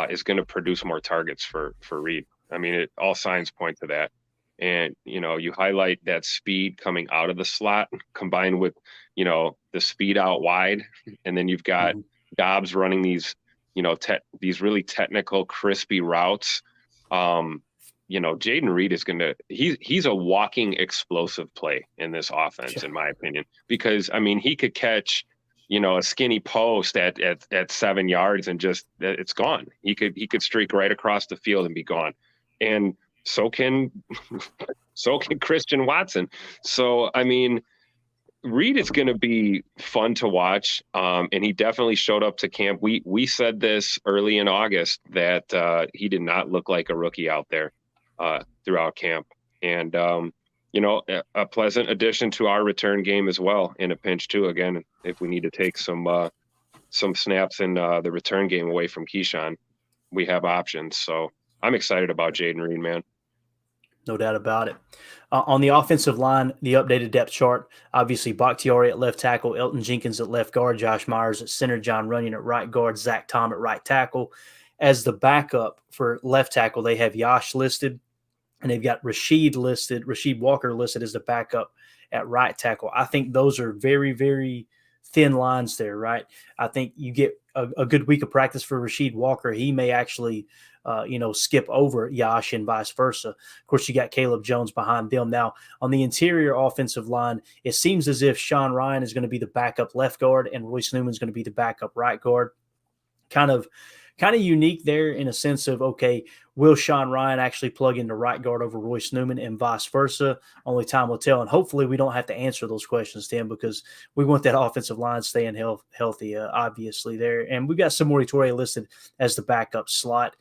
is going to produce more targets for Reed. I mean, all signs point to that. And, you know, you highlight that speed coming out of the slot combined with, you know, the speed out wide. And then you've got Dobbs running these, you know, these really technical, crispy routes. You know, Jaden Reed is he's a walking explosive play in this offense, in my opinion, because, I mean, he could catch, you know, a skinny post at 7 yards and just, it's gone. He could streak right across the field and be gone. And so can Christian Watson. So, I mean, Reed is going to be fun to watch. And he definitely showed up to camp. We said this early in August that he did not look like a rookie out there throughout camp. And, you know, a pleasant addition to our return game as well in a pinch too. Again, if we need to take some snaps in the return game away from Keyshawn, we have options. So I'm excited about Jaden Reed, man. No doubt about it. On the offensive line, the updated depth chart, obviously Bakhtiari at left tackle, Elton Jenkins at left guard, Josh Myers at center, John Runyon at right guard, Zach Tom at right tackle. As the backup for left tackle, they have Yash listed, and they've got Rashid Walker listed as the backup at right tackle. I think those are very, very thin lines there, right? I think you get a good week of practice for Rashid Walker. He may actually skip over Yash and vice versa. Of course, you got Caleb Jones behind them. Now, on the interior offensive line, it seems as if Sean Ryan is going to be the backup left guard and Royce Newman is going to be the backup right guard. Kind of kind of unique there in a sense of, okay, will Sean Ryan actually plug into right guard over Royce Newman and vice versa? Only time will tell. And hopefully we don't have to answer those questions, Tim, because we want that offensive line staying healthy, obviously there. And we got Samori Toure listed as the backup slot.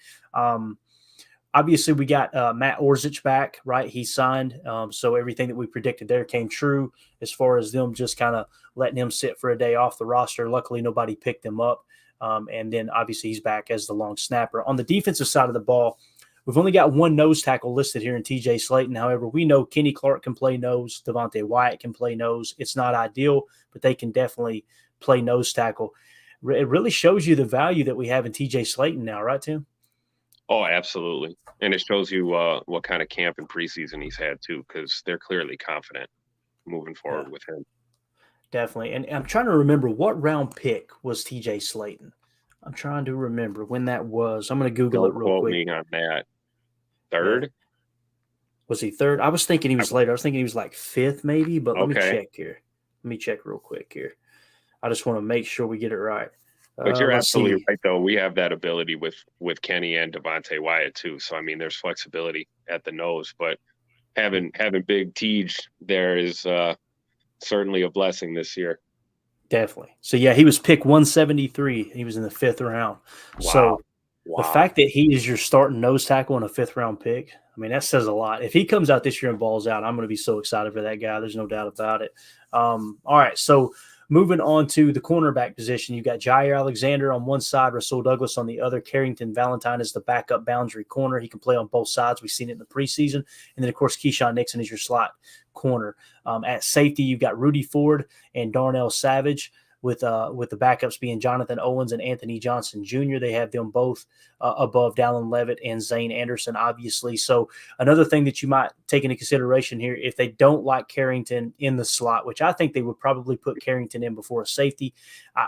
Obviously, we got Matt Orzich back, right? He signed. So everything that we predicted there came true as far as them just kind of letting him sit for a day off the roster. Luckily, nobody picked him up. And then obviously he's back as the long snapper. On the defensive side of the ball, we've only got one nose tackle listed here in TJ Slayton. However, we know Kenny Clark can play nose. Devontae Wyatt can play nose. It's not ideal, but they can definitely play nose tackle. It really shows you the value that we have in TJ Slayton now, right, Tim? Oh, absolutely. And it shows you what kind of camp and preseason he's had, too, because they're clearly confident moving forward with him. Definitely. And I'm trying to remember what round pick was TJ Slayton. I'm trying to remember when that was. I'm going to Google it real quote quick. Me on that. Third? Yeah. Was he third? I was thinking he was later. I was thinking he was like fifth maybe, but let me check here. Let me check real quick here. I just want to make sure we get it right. But you're absolutely right, though. We have that ability with Kenny and Devontae Wyatt, too. So, I mean, there's flexibility at the nose. But having Big Tej there is certainly a blessing this year. Definitely. So, yeah, he was pick 173. He was in the 5th round. Wow. So, the fact that he is your starting nose tackle in a 5th round pick, I mean, that says a lot. If he comes out this year and balls out, I'm going to be so excited for that guy. There's no doubt about it. All right, so moving on to the cornerback position, you got Jair Alexander on one side, Rasul Douglas on the other. Carrington Valentine is the backup boundary corner. He can play on both sides. We've seen it in the preseason. And then, of course, Keyshawn Nixon is your slot corner. At safety, you've got Rudy Ford and Darnell Savage, with the backups being Jonathan Owens and Anthony Johnson Jr. They have them both above Dallin Levitt and Zane Anderson, obviously. So another thing that you might take into consideration here, if they don't like Carrington in the slot, which I think they would probably put Carrington in before a safety,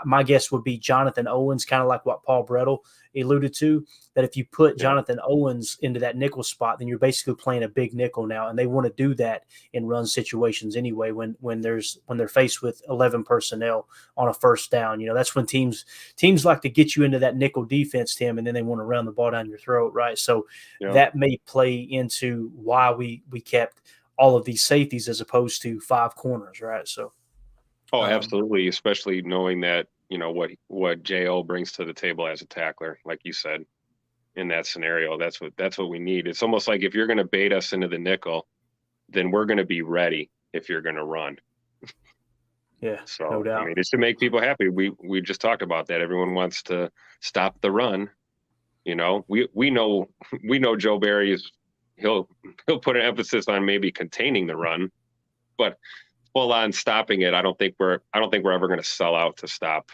my guess would be Jonathan Owens, kind of like what Paul Bretl alluded to, that if you put Jonathan Owens into that nickel spot, then you're basically playing a big nickel now, and they want to do that in run situations anyway when they're faced with 11 personnel on a first down. You know, that's when teams like to get you into that nickel defense, Tim, and then they want to run the ball down your throat, right? So that may play into why we kept all of these safeties as opposed to 5 corners, right? So absolutely, especially knowing that, you know, what J.O. brings to the table as a tackler, like you said, in that scenario. That's what we need. It's almost like if you're going to bait us into the nickel, then we're going to be ready if you're going to run. Yeah, so no doubt. I mean, it's to make people happy. We just talked about that. Everyone wants to stop the run. You know, we know Joe Barry is he'll put an emphasis on maybe containing the run, but full on stopping it, I don't think we're ever going to sell out to stop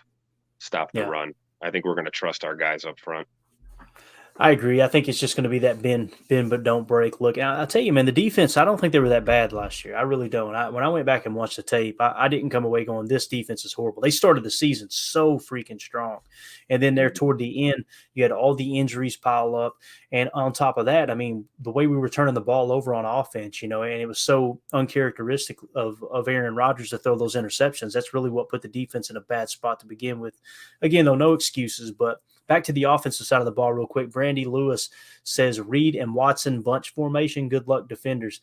the run. I think we're going to trust our guys up front. I agree. I think it's just going to be that bend but don't break look. And I'll tell you, man, the defense, I don't think they were that bad last year. I really don't. When I went back and watched the tape, I didn't come away going, this defense is horrible. They started the season so freaking strong. And then there toward the end, you had all the injuries pile up. And on top of that, I mean, the way we were turning the ball over on offense, you know, and it was so uncharacteristic of Aaron Rodgers to throw those interceptions. That's really what put the defense in a bad spot to begin with. Again, though, no excuses, but back to the offensive side of the ball real quick. Brandy Lewis says, Reed and Watson bunch formation. Good luck, defenders.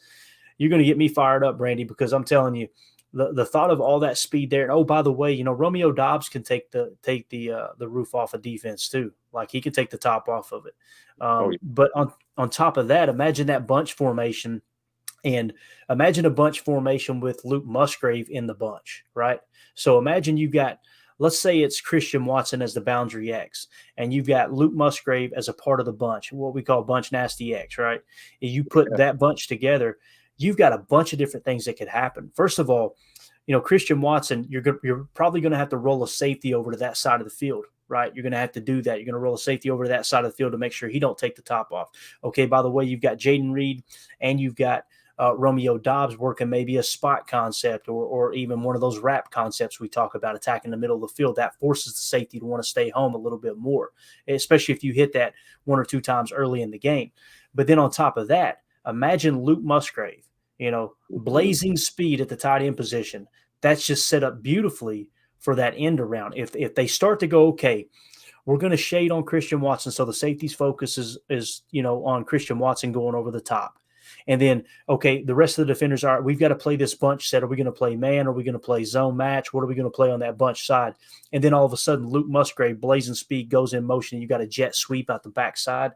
You're going to get me fired up, Brandy, because I'm telling you, the thought of all that speed there. And, oh, by the way, you know, Romeo Doubs can take the roof off of defense too. Like, he can take the top off of it. But on top of that, imagine that bunch formation. And imagine a bunch formation with Luke Musgrave in the bunch, right? So imagine you've got, let's say it's Christian Watson as the boundary X, and you've got Luke Musgrave as a part of the bunch, what we call bunch nasty X, right? And you put that bunch together, you've got a bunch of different things that could happen. First of all, you know, Christian Watson, you're probably going to have to roll a safety over to that side of the field, right? You're going to have to do that. You're going to roll a safety over to that side of the field to make sure he don't take the top off. Okay, by the way, you've got Jaden Reed and you've got Romeo Doubs working maybe a spot concept or even one of those wrap concepts we talk about, attacking the middle of the field. That forces the safety to want to stay home a little bit more, especially if you hit that 1 or 2 times early in the game. But then on top of that, imagine Luke Musgrave, you know, blazing speed at the tight end position. That's just set up beautifully for that end around. If they start to go, okay, we're going to shade on Christian Watson. So the safety's focus is on Christian Watson going over the top. And then, okay, the rest of the defenders are, we've got to play this bunch set. Are we going to play man? Are we going to play zone match? What are we going to play on that bunch side? And then all of a sudden, Luke Musgrave, blazing speed, goes in motion, and you got a jet sweep out the backside.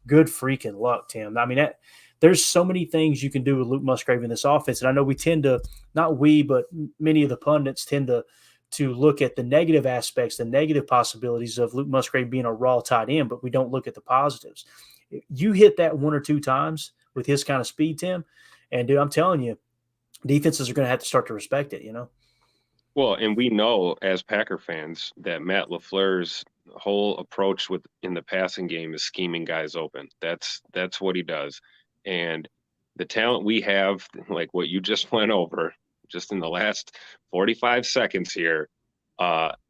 Good freaking luck, Tim. I mean, there's so many things you can do with Luke Musgrave in this offense. And I know we tend to, not we, but many of the pundits tend to look at the negative aspects, the negative possibilities of Luke Musgrave being a raw tight end, but we don't look at the positives. You hit that one or two times with his kind of speed, Tim, and dude, I'm telling you, defenses are going to have to start to respect it, Well, and we know as Packer fans that Matt LaFleur's whole approach in the passing game is scheming guys open. That's what he does. And the talent we have, like what you just went over just in the last 45 seconds here,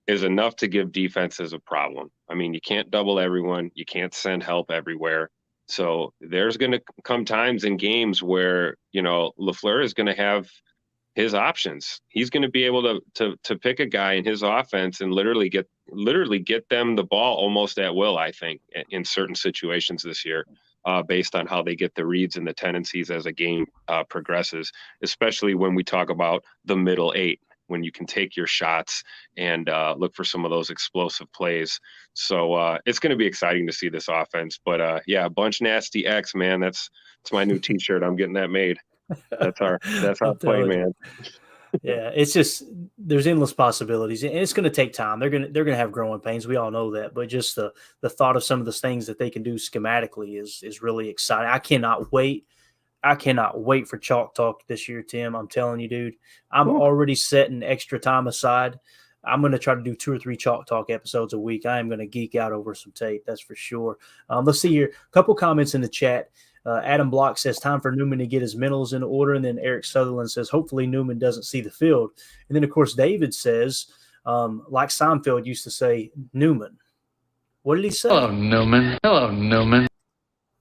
is enough to give defenses a problem. I mean, you can't double everyone. You can't send help everywhere. So there's going to come times in games where, LaFleur is going to have his options. He's going to be able to pick a guy in his offense and literally get them the ball almost at will, I think, in certain situations this year, based on how they get the reads and the tendencies as a game progresses, especially when we talk about the middle eight, when you can take your shots and look for some of those explosive plays. So it's going to be exciting to see this offense. But Bunch Nasty X, man, that's my new T-shirt. I'm getting that made. That's our play, man. Yeah, it's just there's endless possibilities, and it's going to take time. They're going to have growing pains. We all know that, but just the thought of some of the things that they can do schematically is really exciting. I cannot wait. For Chalk Talk this year, Tim. I'm telling you, dude. I'm already setting extra time aside. I'm going to try to do 2 or 3 Chalk Talk episodes a week. I am going to geek out over some tape, that's for sure. Let's see here. A couple comments in the chat. Adam Block says, time for Newman to get his mentals in order. And then Eric Sutherland says, hopefully Newman doesn't see the field. And then, of course, David says, like Seinfeld used to say, Newman. What did he say? Hello, Newman. Hello, Newman.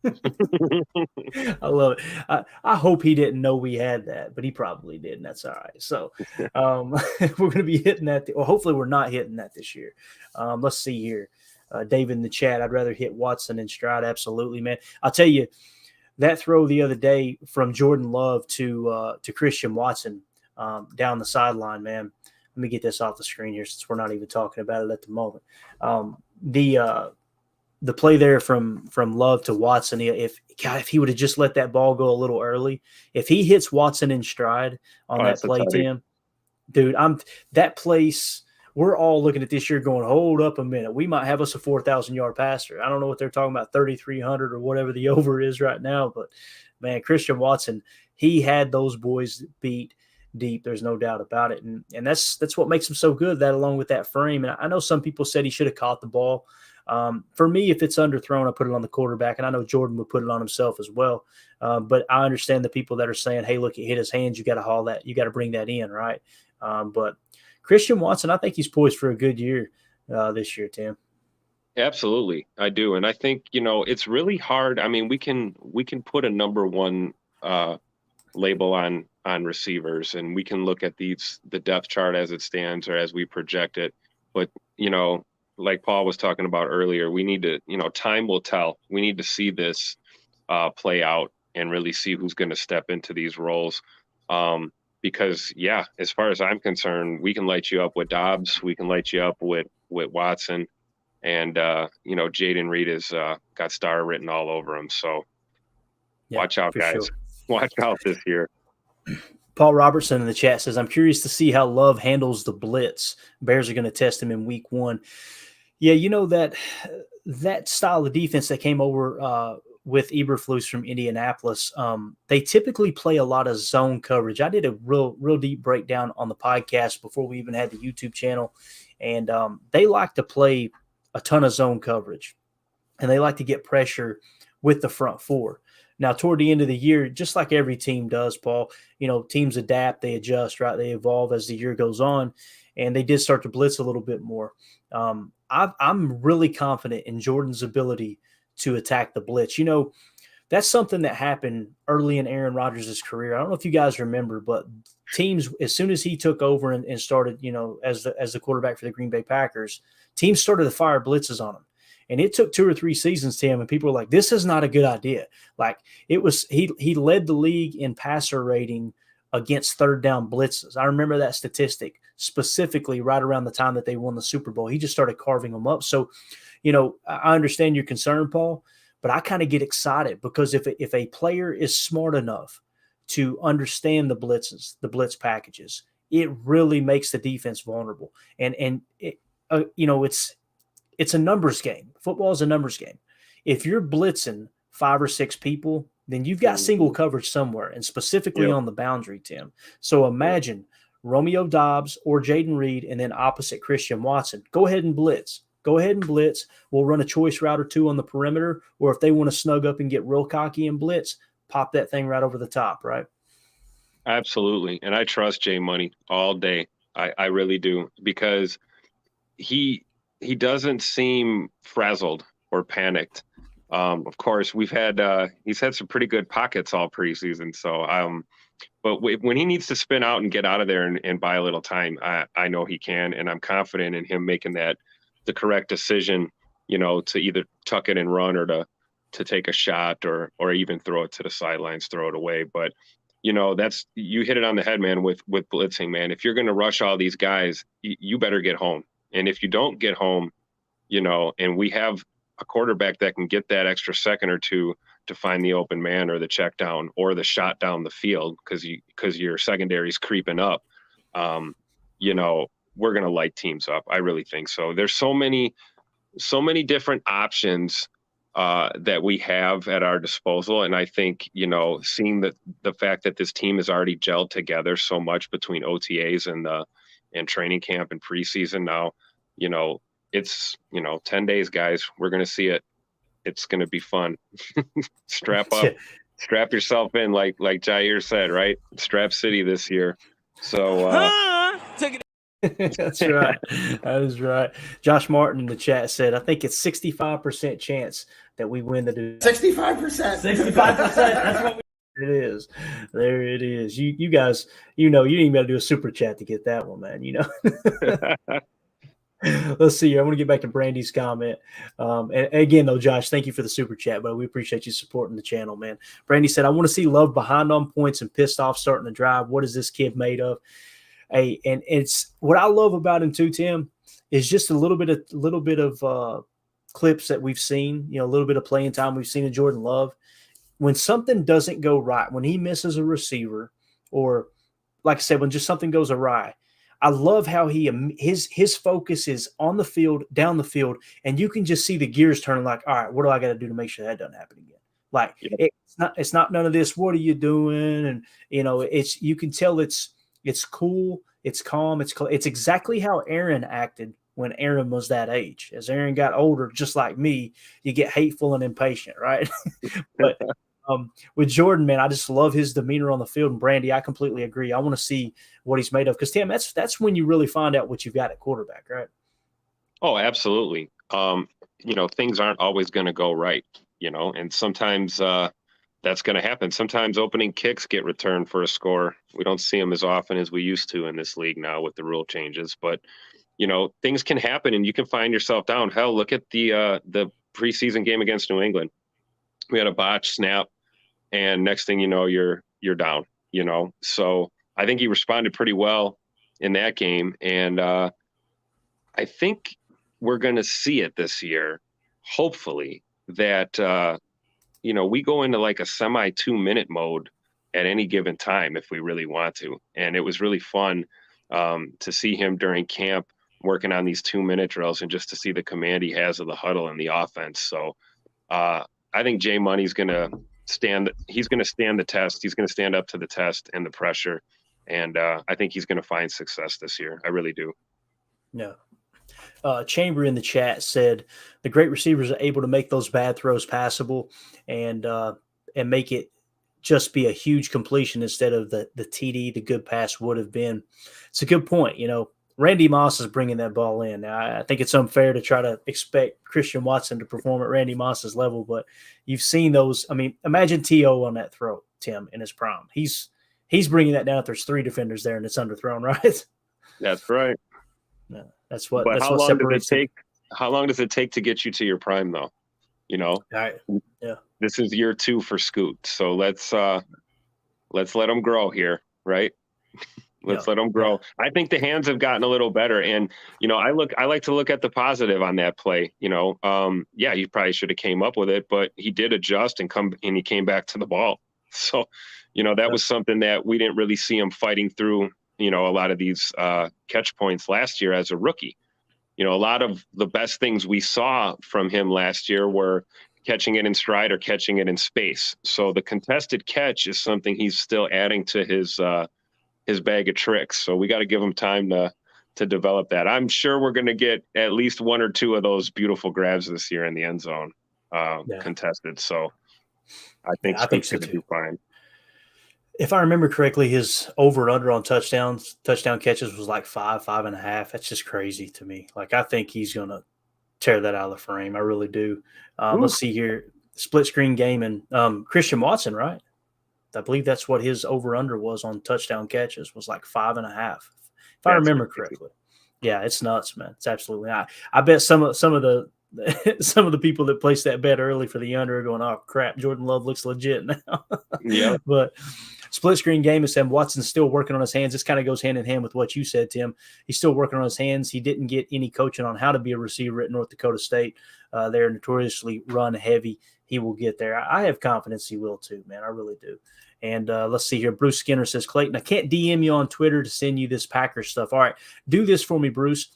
I love it. I hope he didn't know we had that, but he probably did, and that's all right. So we're going to be hitting that. Or hopefully we're not hitting that this year. Let's see here. David in the chat, I'd rather hit Watson and Stride. Absolutely, man. I'll tell you, that throw the other day from Jordan Love to Christian Watson down the sideline, man. Let me get this off the screen here since we're not even talking about it at the moment. The play there from Love to Watson, if he would have just let that ball go a little early, if he hits Watson in stride on that play, Tim, dude, that place. We're all looking at this year going, hold up a minute. We might have us a 4,000-yard passer. I don't know what they're talking about, 3,300 or whatever the over is right now. But, man, Christian Watson, he had those boys beat deep. There's no doubt about it. And that's what makes him so good, that along with that frame. And I know some people said he should have caught the ball. For me, if it's underthrown, I put it on the quarterback. And I know Jordan would put it on himself as well. But I understand the people that are saying, hey, look, it hit his hands. You got to haul that. You got to bring that in, right? But Christian Watson, I think he's poised for a good year this year, Tim. Absolutely, I do, and I think it's really hard. I mean, we can put a number one label on receivers, and we can look at the depth chart as it stands or as we project it. But like Paul was talking about earlier, we need to, time will tell. We need to see this play out and really see who's going to step into these roles. Because, as far as I'm concerned, we can light you up with Dobbs. We can light you up with Watson. And, Jaden Reed has got star written all over him. So watch out, guys. Sure. Watch out this year. Paul Robertson in the chat says, I'm curious to see how Love handles the blitz. Bears are going to test him in week 1. Yeah, that style of defense that came over with Eberflus from Indianapolis, they typically play a lot of zone coverage. I did a real deep breakdown on the podcast before we even had the YouTube channel, and they like to play a ton of zone coverage, and they like to get pressure with the front four. Now, toward the end of the year, just like every team does, Paul, teams adapt, they adjust, right? They evolve as the year goes on, and they did start to blitz a little bit more. I'm really confident in Jordan's ability to attack the blitz. That's something that happened early in Aaron Rodgers' career. I don't know if you guys remember, but teams, as soon as he took over and started, as the quarterback for the Green Bay Packers, teams started to fire blitzes on him. And it took 2 or 3 seasons, Tim, and people were like, this is not a good idea. Like he led the league in passer rating against third down blitzes. I remember that statistic specifically right around the time that they won the Super Bowl. He just started carving them up. So, I understand your concern, Paul, but I kind of get excited because if a player is smart enough to understand the blitzes, the blitz packages, it really makes the defense vulnerable. And it, it's a numbers game. Football is a numbers game. If you're blitzing 5 or 6 people, then you've got single coverage somewhere, and specifically on the boundary, Tim. So imagine Romeo Doubs or Jaden Reed, and then opposite Christian Watson. Go ahead and blitz. We'll run a choice route or 2 on the perimeter, or if they want to snug up and get real cocky and blitz, pop that thing right over the top, right? Absolutely. And I trust Jay Money all day. I really do, because he doesn't seem frazzled or panicked. Of course, he's had some pretty good pockets all preseason. So, but when he needs to spin out and get out of there and buy a little time, I know he can, and I'm confident in him making the correct decision, to either tuck it and run or to take a shot or even throw it to the sidelines, throw it away. But, you hit it on the head, man, with blitzing, man. If you're going to rush all these guys, you better get home. And if you don't get home, and we have a quarterback that can get that extra second or 2 to find the open man or the check down or the shot down the field, because your secondary is creeping up, we're going to light teams up. I really think so. There's so many different options that we have at our disposal. And I think, seeing the fact that this team is already gelled together so much between OTAs and training camp and preseason now, it's, 10 days, guys, we're going to see it. It's going to be fun. Strap up, strap yourself in. Like Jair said, right? Strap City this year. So, That's right. That is right. Josh Martin in the chat said, I think it's 65% chance that we win the 65%. 65%. That's what it is. There it is. You guys, you didn't even got to do a super chat to get that one, man. Let's see here. I want to get back to Brandy's comment. And again, though, Josh, thank you for the super chat, but we appreciate you supporting the channel, man. Brandy said, I want to see Love behind on points and pissed off starting to drive. What is this kid made of? Hey, and it's what I love about him too, Tim, is just a little bit of clips that we've seen, a little bit of playing time we've seen in Jordan Love. When something doesn't go right, when he misses a receiver, or like I said, when just something goes awry, I love how his focus is on the field, down the field, and you can just see the gears turning. Like, all right, what do I got to do to make sure that doesn't happen again? Like, it's not none of this. What are you doing? And you can tell it's cool, it's calm, it's exactly how Aaron acted when Aaron was that age. As Aaron got older, just like me, you get hateful and impatient, right? But with Jordan, man, I just love his demeanor on the field. And Brandy, I completely agree. I want to see what he's made of, because Tim, that's when you really find out what you've got at quarterback, right? Oh, absolutely. Things aren't always going to go right, and sometimes that's going to happen. Sometimes opening kicks get returned for a score. We don't see them as often as we used to in this league now with the rule changes, but things can happen and you can find yourself down. Hell, look at the preseason game against New England. We had a botch snap, and next thing you know, you're down, So I think he responded pretty well in that game. And I think we're going to see it this year, hopefully, that, we go into like a semi 2-minute mode at any given time if we really want to. And it was really fun to see him during camp working on these 2-minute drills and just to see the command he has of the huddle and the offense. So I think Jay Money's going to stand the test. He's going to stand up to the test and the pressure. And I think he's going to find success this year. I really do. No. Chamber in the chat said the great receivers are able to make those bad throws passable and make it just be a huge completion instead of the TD the good pass would have been. It's a good point. Randy Moss is bringing that ball in. Now, I think it's unfair to try to expect Christian Watson to perform at Randy Moss's level, but you've seen those. I mean, imagine T.O. on that throw, Tim, in his prime. He's he's bringing that down if there's 3 defenders there and it's underthrown, right? That's right. Yeah, that's what But how long separates does it take? How long does it take to get you to your prime, though? You know, All right. Yeah. this is year 2 for Scoot, so let's let him grow here, right? Let's let them grow. I think the hands have gotten a little better, and I like to look at the positive on that play. Yeah, he probably should have came up with it, but he did adjust and he came back to the ball. So, that was something that we didn't really see him fighting through. A lot of these catch points last year as a rookie. A lot of the best things we saw from him last year were catching it in stride or catching it in space. So the contested catch is something he's still adding to his bag of tricks. So we got to give him time to develop that. I'm sure we're going to get at least 1 or 2 of those beautiful grabs this year in the end zone contested. So I think Scoot's going to do fine. If I remember correctly, his over and under on touchdown catches was like 5.5. That's just crazy to me. Like, I think he's going to tear that out of the frame. I really do. Let's see here. Split screen game and Christian Watson, right? I believe that's what his over under was on touchdown catches, was like 5.5. If I remember correctly. Yeah, it's nuts, man. It's absolutely not. I bet some of the some of the people that placed that bet early for the under are going, oh crap, Jordan Love looks legit now. Yeah. But split screen game is Sam Watson's still working on his hands. This kind of goes hand in hand with what you said, Tim. He's still working on his hands. He didn't get any coaching on how to be a receiver at North Dakota State. They're notoriously run heavy. He will get there. I have confidence he will too, man. I really do. And let's see here. Bruce Skinner says, Clayton, I can't DM you on Twitter to send you this Packers stuff. All right, do this for me, Bruce.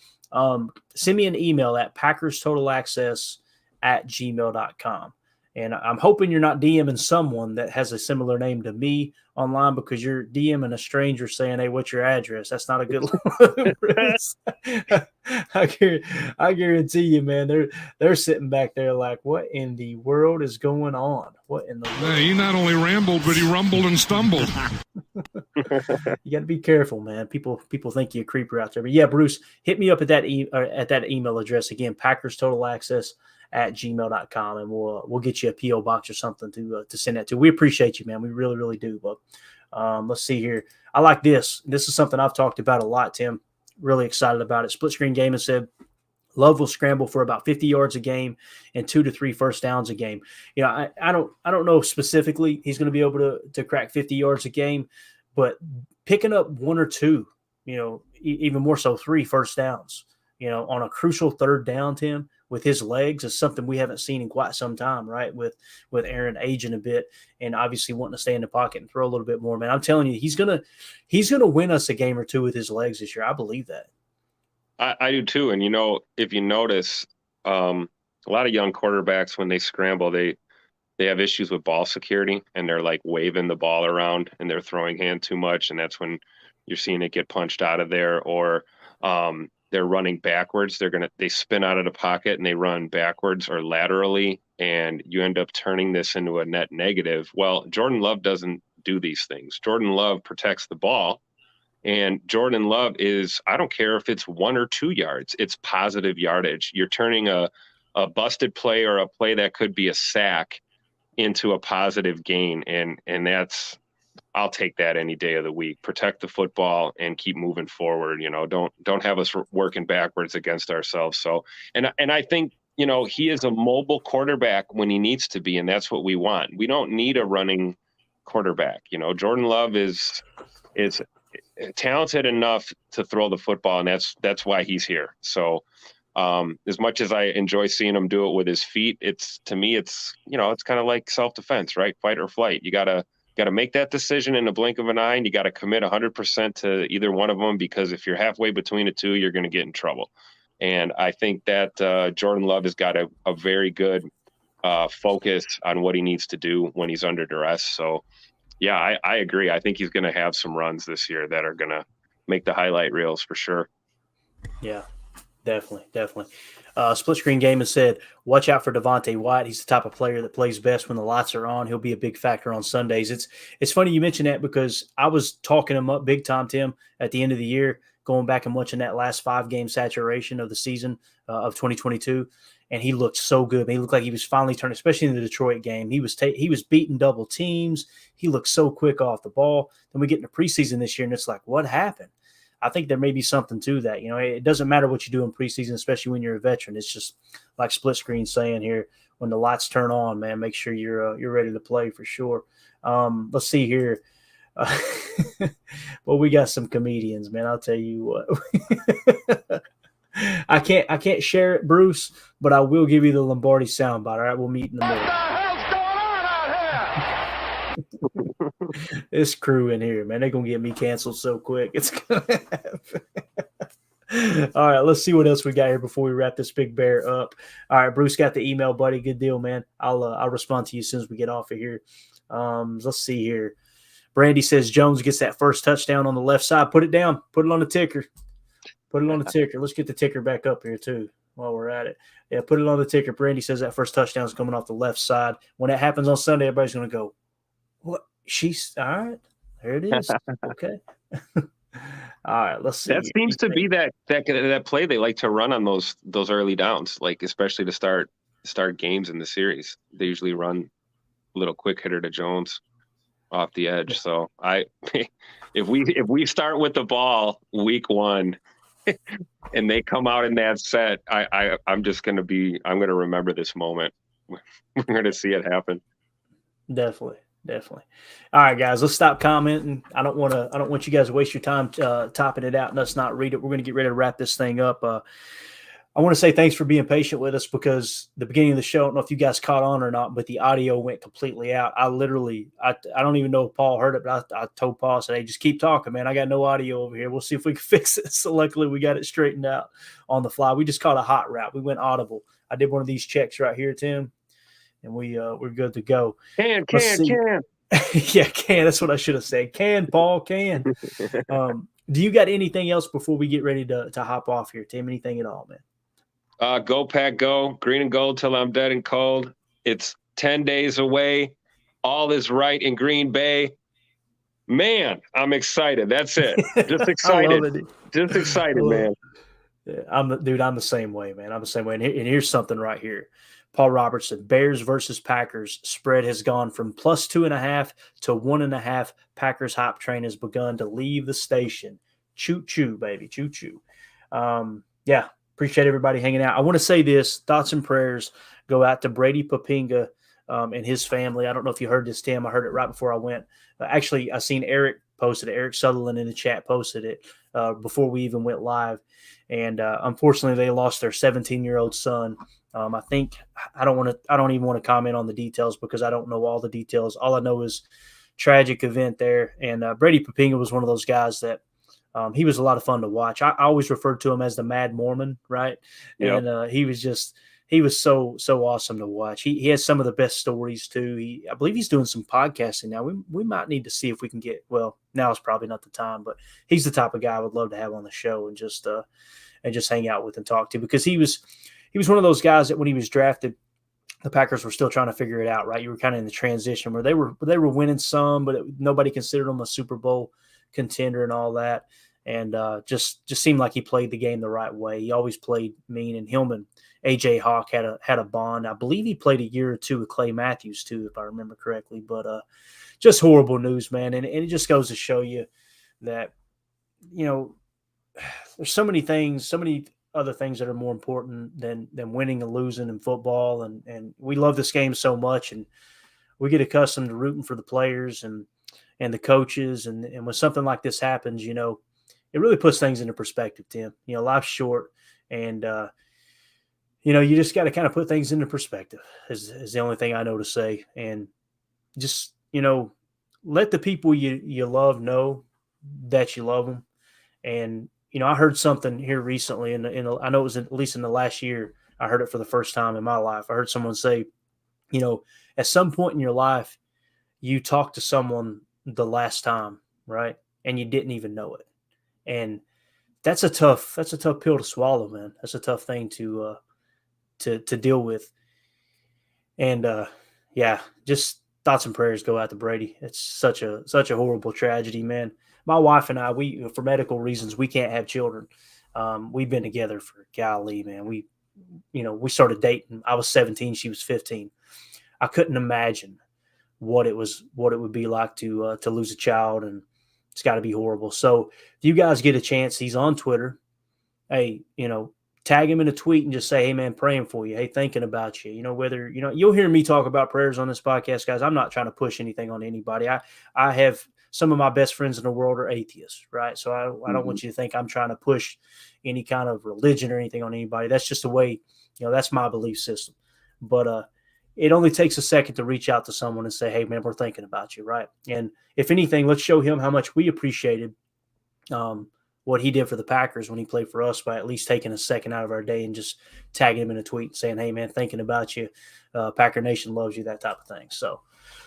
Send me an email at packerstotalaccess@gmail.com. And I'm hoping you're not DMing someone that has a similar name to me online, because you're DMing a stranger saying, hey, what's your address? That's not a good look. I guarantee you, man, they're sitting back there like, what in the world is going on? What in the world? Yeah, he not only rambled, but he rumbled and stumbled. You got to be careful, man. People think you're a creeper out there. But yeah, Bruce, hit me up at that email address again, packerstotalaccess@gmail.com, and we'll get you a PO box or something to send that to. We appreciate you, man. We really, really do. But let's see here. I like this. This is something I've talked about a lot, Tim. Really excited about it. Split screen game has said Love will scramble for about 50 yards a game and 2 to 3 first downs a game. I don't know specifically he's going to be able to crack 50 yards a game, but picking up 1 or 2, even more so 3 first downs, on a crucial third down, Tim, with his legs is something we haven't seen in quite some time, right? With Aaron aging a bit and obviously wanting to stay in the pocket and throw a little bit more, man. I'm telling you, he's gonna win us a game or 2 with his legs this year. I believe that. I do too. And if you notice, a lot of young quarterbacks, when they scramble, they have issues with ball security, and they're like waving the ball around and they're throwing hand too much, and that's when you're seeing it get punched out of there. Or they're running backwards. They spin out of the pocket and they run backwards or laterally, and you end up turning this into a net negative. Well, Jordan Love doesn't do these things. Jordan Love protects the ball, and Jordan Love I don't care if it's 1 or 2 yards, it's positive yardage. You're turning a busted play or a play that could be a sack into a positive gain. And I'll take that any day of the week. Protect the football and keep moving forward. Don't have us working backwards against ourselves. So, and I think, he is a mobile quarterback when he needs to be, and that's what we want. We don't need a running quarterback. Jordan Love is talented enough to throw the football, and that's why he's here. So, as much as I enjoy seeing him do it with his feet, to me, it's kind of like self-defense, right? Fight or flight. You got to make that decision in the blink of an eye, and you got to commit 100% to either one of them, because if you're halfway between the two, you're going to get in trouble. And I think that Jordan Love has got a very good focus on what he needs to do when he's under duress. So, yeah, I agree. I think he's going to have some runs this year that are going to make the highlight reels for sure. Yeah. Definitely. Split Screen Game has said, watch out for Devontae White. He's the type of player that plays best when the lights are on. He'll be a big factor on Sundays. It's funny you mentioned that because I was talking him up big time, Tim, at the end of the year, going back and watching that last 5-game saturation of the season of 2022, and he looked so good. He looked like he was finally turning, especially in the Detroit game. He was beating double teams. He looked so quick off the ball. Then we get into preseason this year, and it's like, what happened? I think there may be something to that. It doesn't matter what you do in preseason, especially when you're a veteran. It's just like Split Screen saying here, when the lights turn on, man, make sure you're ready to play for sure. Let's see here. Well, we got some comedians, man. I'll tell you what. I can't share it, Bruce, but I will give you the Lombardi soundbite. All right, we'll meet in the middle. This crew in here, man, they're gonna get me canceled so quick. It's gonna happen. All right, let's see what else we got here before we wrap this big bear up. All right, Bruce got the email, buddy. Good deal, man. I'll respond to you as soon as we get off of here. Let's see here. Brandy says Jones gets that first touchdown on the left side. Put it down. Put it on the ticker. Put it on the ticker. Let's get the ticker back up here too while we're at it. Yeah, put it on the ticker. Brandy says that first touchdown is coming off the left side. When it happens on Sunday, everybody's gonna go, what? She's all right. There it is. Okay. All right. Let's see. That seems to be that play they like to run on those early downs, like especially to start games in the series. They usually run a little quick hitter to Jones off the edge. So if we start with the ball week 1 and they come out in that set, I'm gonna remember this moment. We're gonna see it happen. Definitely. All right, guys, let's stop commenting. I don't want you guys to waste your time topping it out and us not read it. We're going to get ready to wrap this thing up. I want to say thanks for being patient with us because the beginning of the show, I don't know if you guys caught on or not, but the audio went completely out. I don't even know if Paul heard it, but I told Paul, I said, hey, just keep talking, man. I got no audio over here. We'll see if we can fix it. So luckily we got it straightened out on the fly. We just caught a hot route. We went audible. I did one of these checks right here, Tim. And we're good to go. Can. Yeah, can. That's what I should have said. Can, Paul, can. Do you got anything else before we get ready to hop off here, Tim? Anything at all, man? Go Pack, go. Green and gold till I'm dead and cold. It's 10 days away. All is right in Green Bay. Man, I'm excited. That's it. Just excited. I love it. Just excited, man. I'm the same way, man. I'm the same way. And here's something right here. Paul Robertson, Bears versus Packers spread has gone from +2.5 to 1.5. Packers hype train has begun to leave the station. Choo choo, baby, choo choo. Yeah, appreciate everybody hanging out. I want to say this: thoughts and prayers go out to Brady Papinga and his family. I don't know if you heard this, Tim. I heard it right before I went. Actually, I seen Eric posted it. Eric Sutherland in the chat posted it before we even went live. And unfortunately, they lost their 17-year-old son. I don't even want to comment on the details because I don't know all the details. All I know is tragic event there. And Brady Papinga was one of those guys that he was a lot of fun to watch. I always referred to him as the Mad Mormon, right? Yep. And he was so awesome to watch. He has some of the best stories too. I believe he's doing some podcasting now. We might need to see if we can get, well, now is probably not the time, but he's the type of guy I would love to have on the show and just hang out with and talk to, because he was one of those guys that when he was drafted, the Packers were still trying to figure it out, right? You were kind of in the transition where they were winning some, but nobody considered him a Super Bowl contender and all that. And just seemed like he played the game the right way. He always played mean. And him and A.J. Hawk had a bond. I believe he played a year or two with Clay Matthews too, if I remember correctly. But just horrible news, man. And it just goes to show you that, there's so many other things that are more important than winning and losing in football. And we love this game so much, and we get accustomed to rooting for the players and the coaches. And when something like this happens, it really puts things into perspective, Tim. Life's short, and you just got to kind of put things into perspective is the only thing I know to say. And just, let the people you love know that you love them. And, I heard something here recently, and I know it was at least in the last year, I heard it for the first time in my life. I heard someone say, at some point in your life, you talked to someone the last time, right? And you didn't even know it. And that's a tough pill to swallow, man. That's a tough thing to deal with. And yeah, just thoughts and prayers go out to Brady. It's such a horrible tragedy, man. My wife and I, we for medical reasons, we can't have children. We've been together for golly, man. We started dating. I was 17, she was 15. I couldn't imagine what it would be like to lose a child, and it's got to be horrible. So if you guys get a chance, he's on Twitter. Hey, tag him in a tweet and just say, hey, man, praying for you. Hey, thinking about you. Whether, you'll hear me talk about prayers on this podcast, guys. I'm not trying to push anything on anybody. I have some of my best friends in the world are atheists, right? So I don't want you to think I'm trying to push any kind of religion or anything on anybody. That's just the way, that's my belief system. But it only takes a second to reach out to someone and say, hey, man, we're thinking about you, right? And if anything, let's show him how much we appreciated what he did for the Packers when he played for us by at least taking a second out of our day and just tagging him in a tweet and saying, hey, man, thinking about you. Packer Nation loves you, that type of thing. So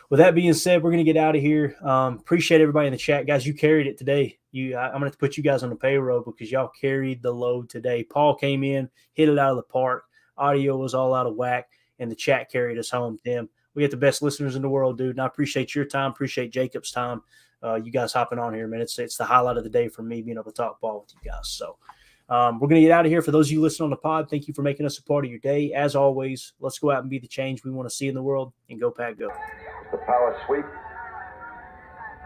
with that being said, we're going to get out of here. Appreciate everybody in the chat. Guys, you carried it today. I'm going to have to put you guys on the payroll because y'all carried the load today. Paul came in, hit it out of the park. Audio was all out of whack, and the chat carried us home, Tim. We got the best listeners in the world, dude, and I appreciate your time, appreciate Jacob's time. You guys hopping on here, man. It's the highlight of the day for me being able to talk ball with you guys. So we're going to get out of here. For those of you listening on the pod, thank you for making us a part of your day. As always, let's go out and be the change we want to see in the world, and go Pack, go. The power sweep.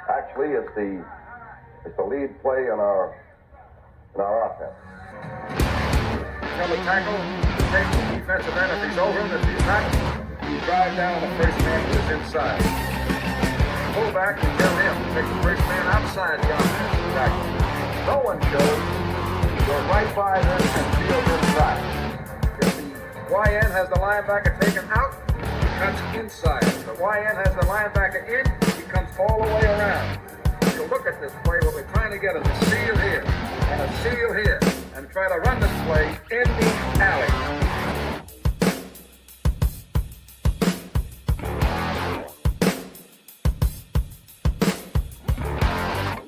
Actually, it's the lead play in our offense. Tell the tackle, take the defensive end if he's over him. If he's not, you drive down the first man who is inside. Pull back and tell him to take the first man outside the offensive tackle. No one goes. Go right by them and field inside. If the YN has the linebacker taken out, he cuts inside. If the YN has the linebacker in, he comes all the way around. So look at this play. What we're trying to get is a seal here and a seal here, and try to run this play in the alley.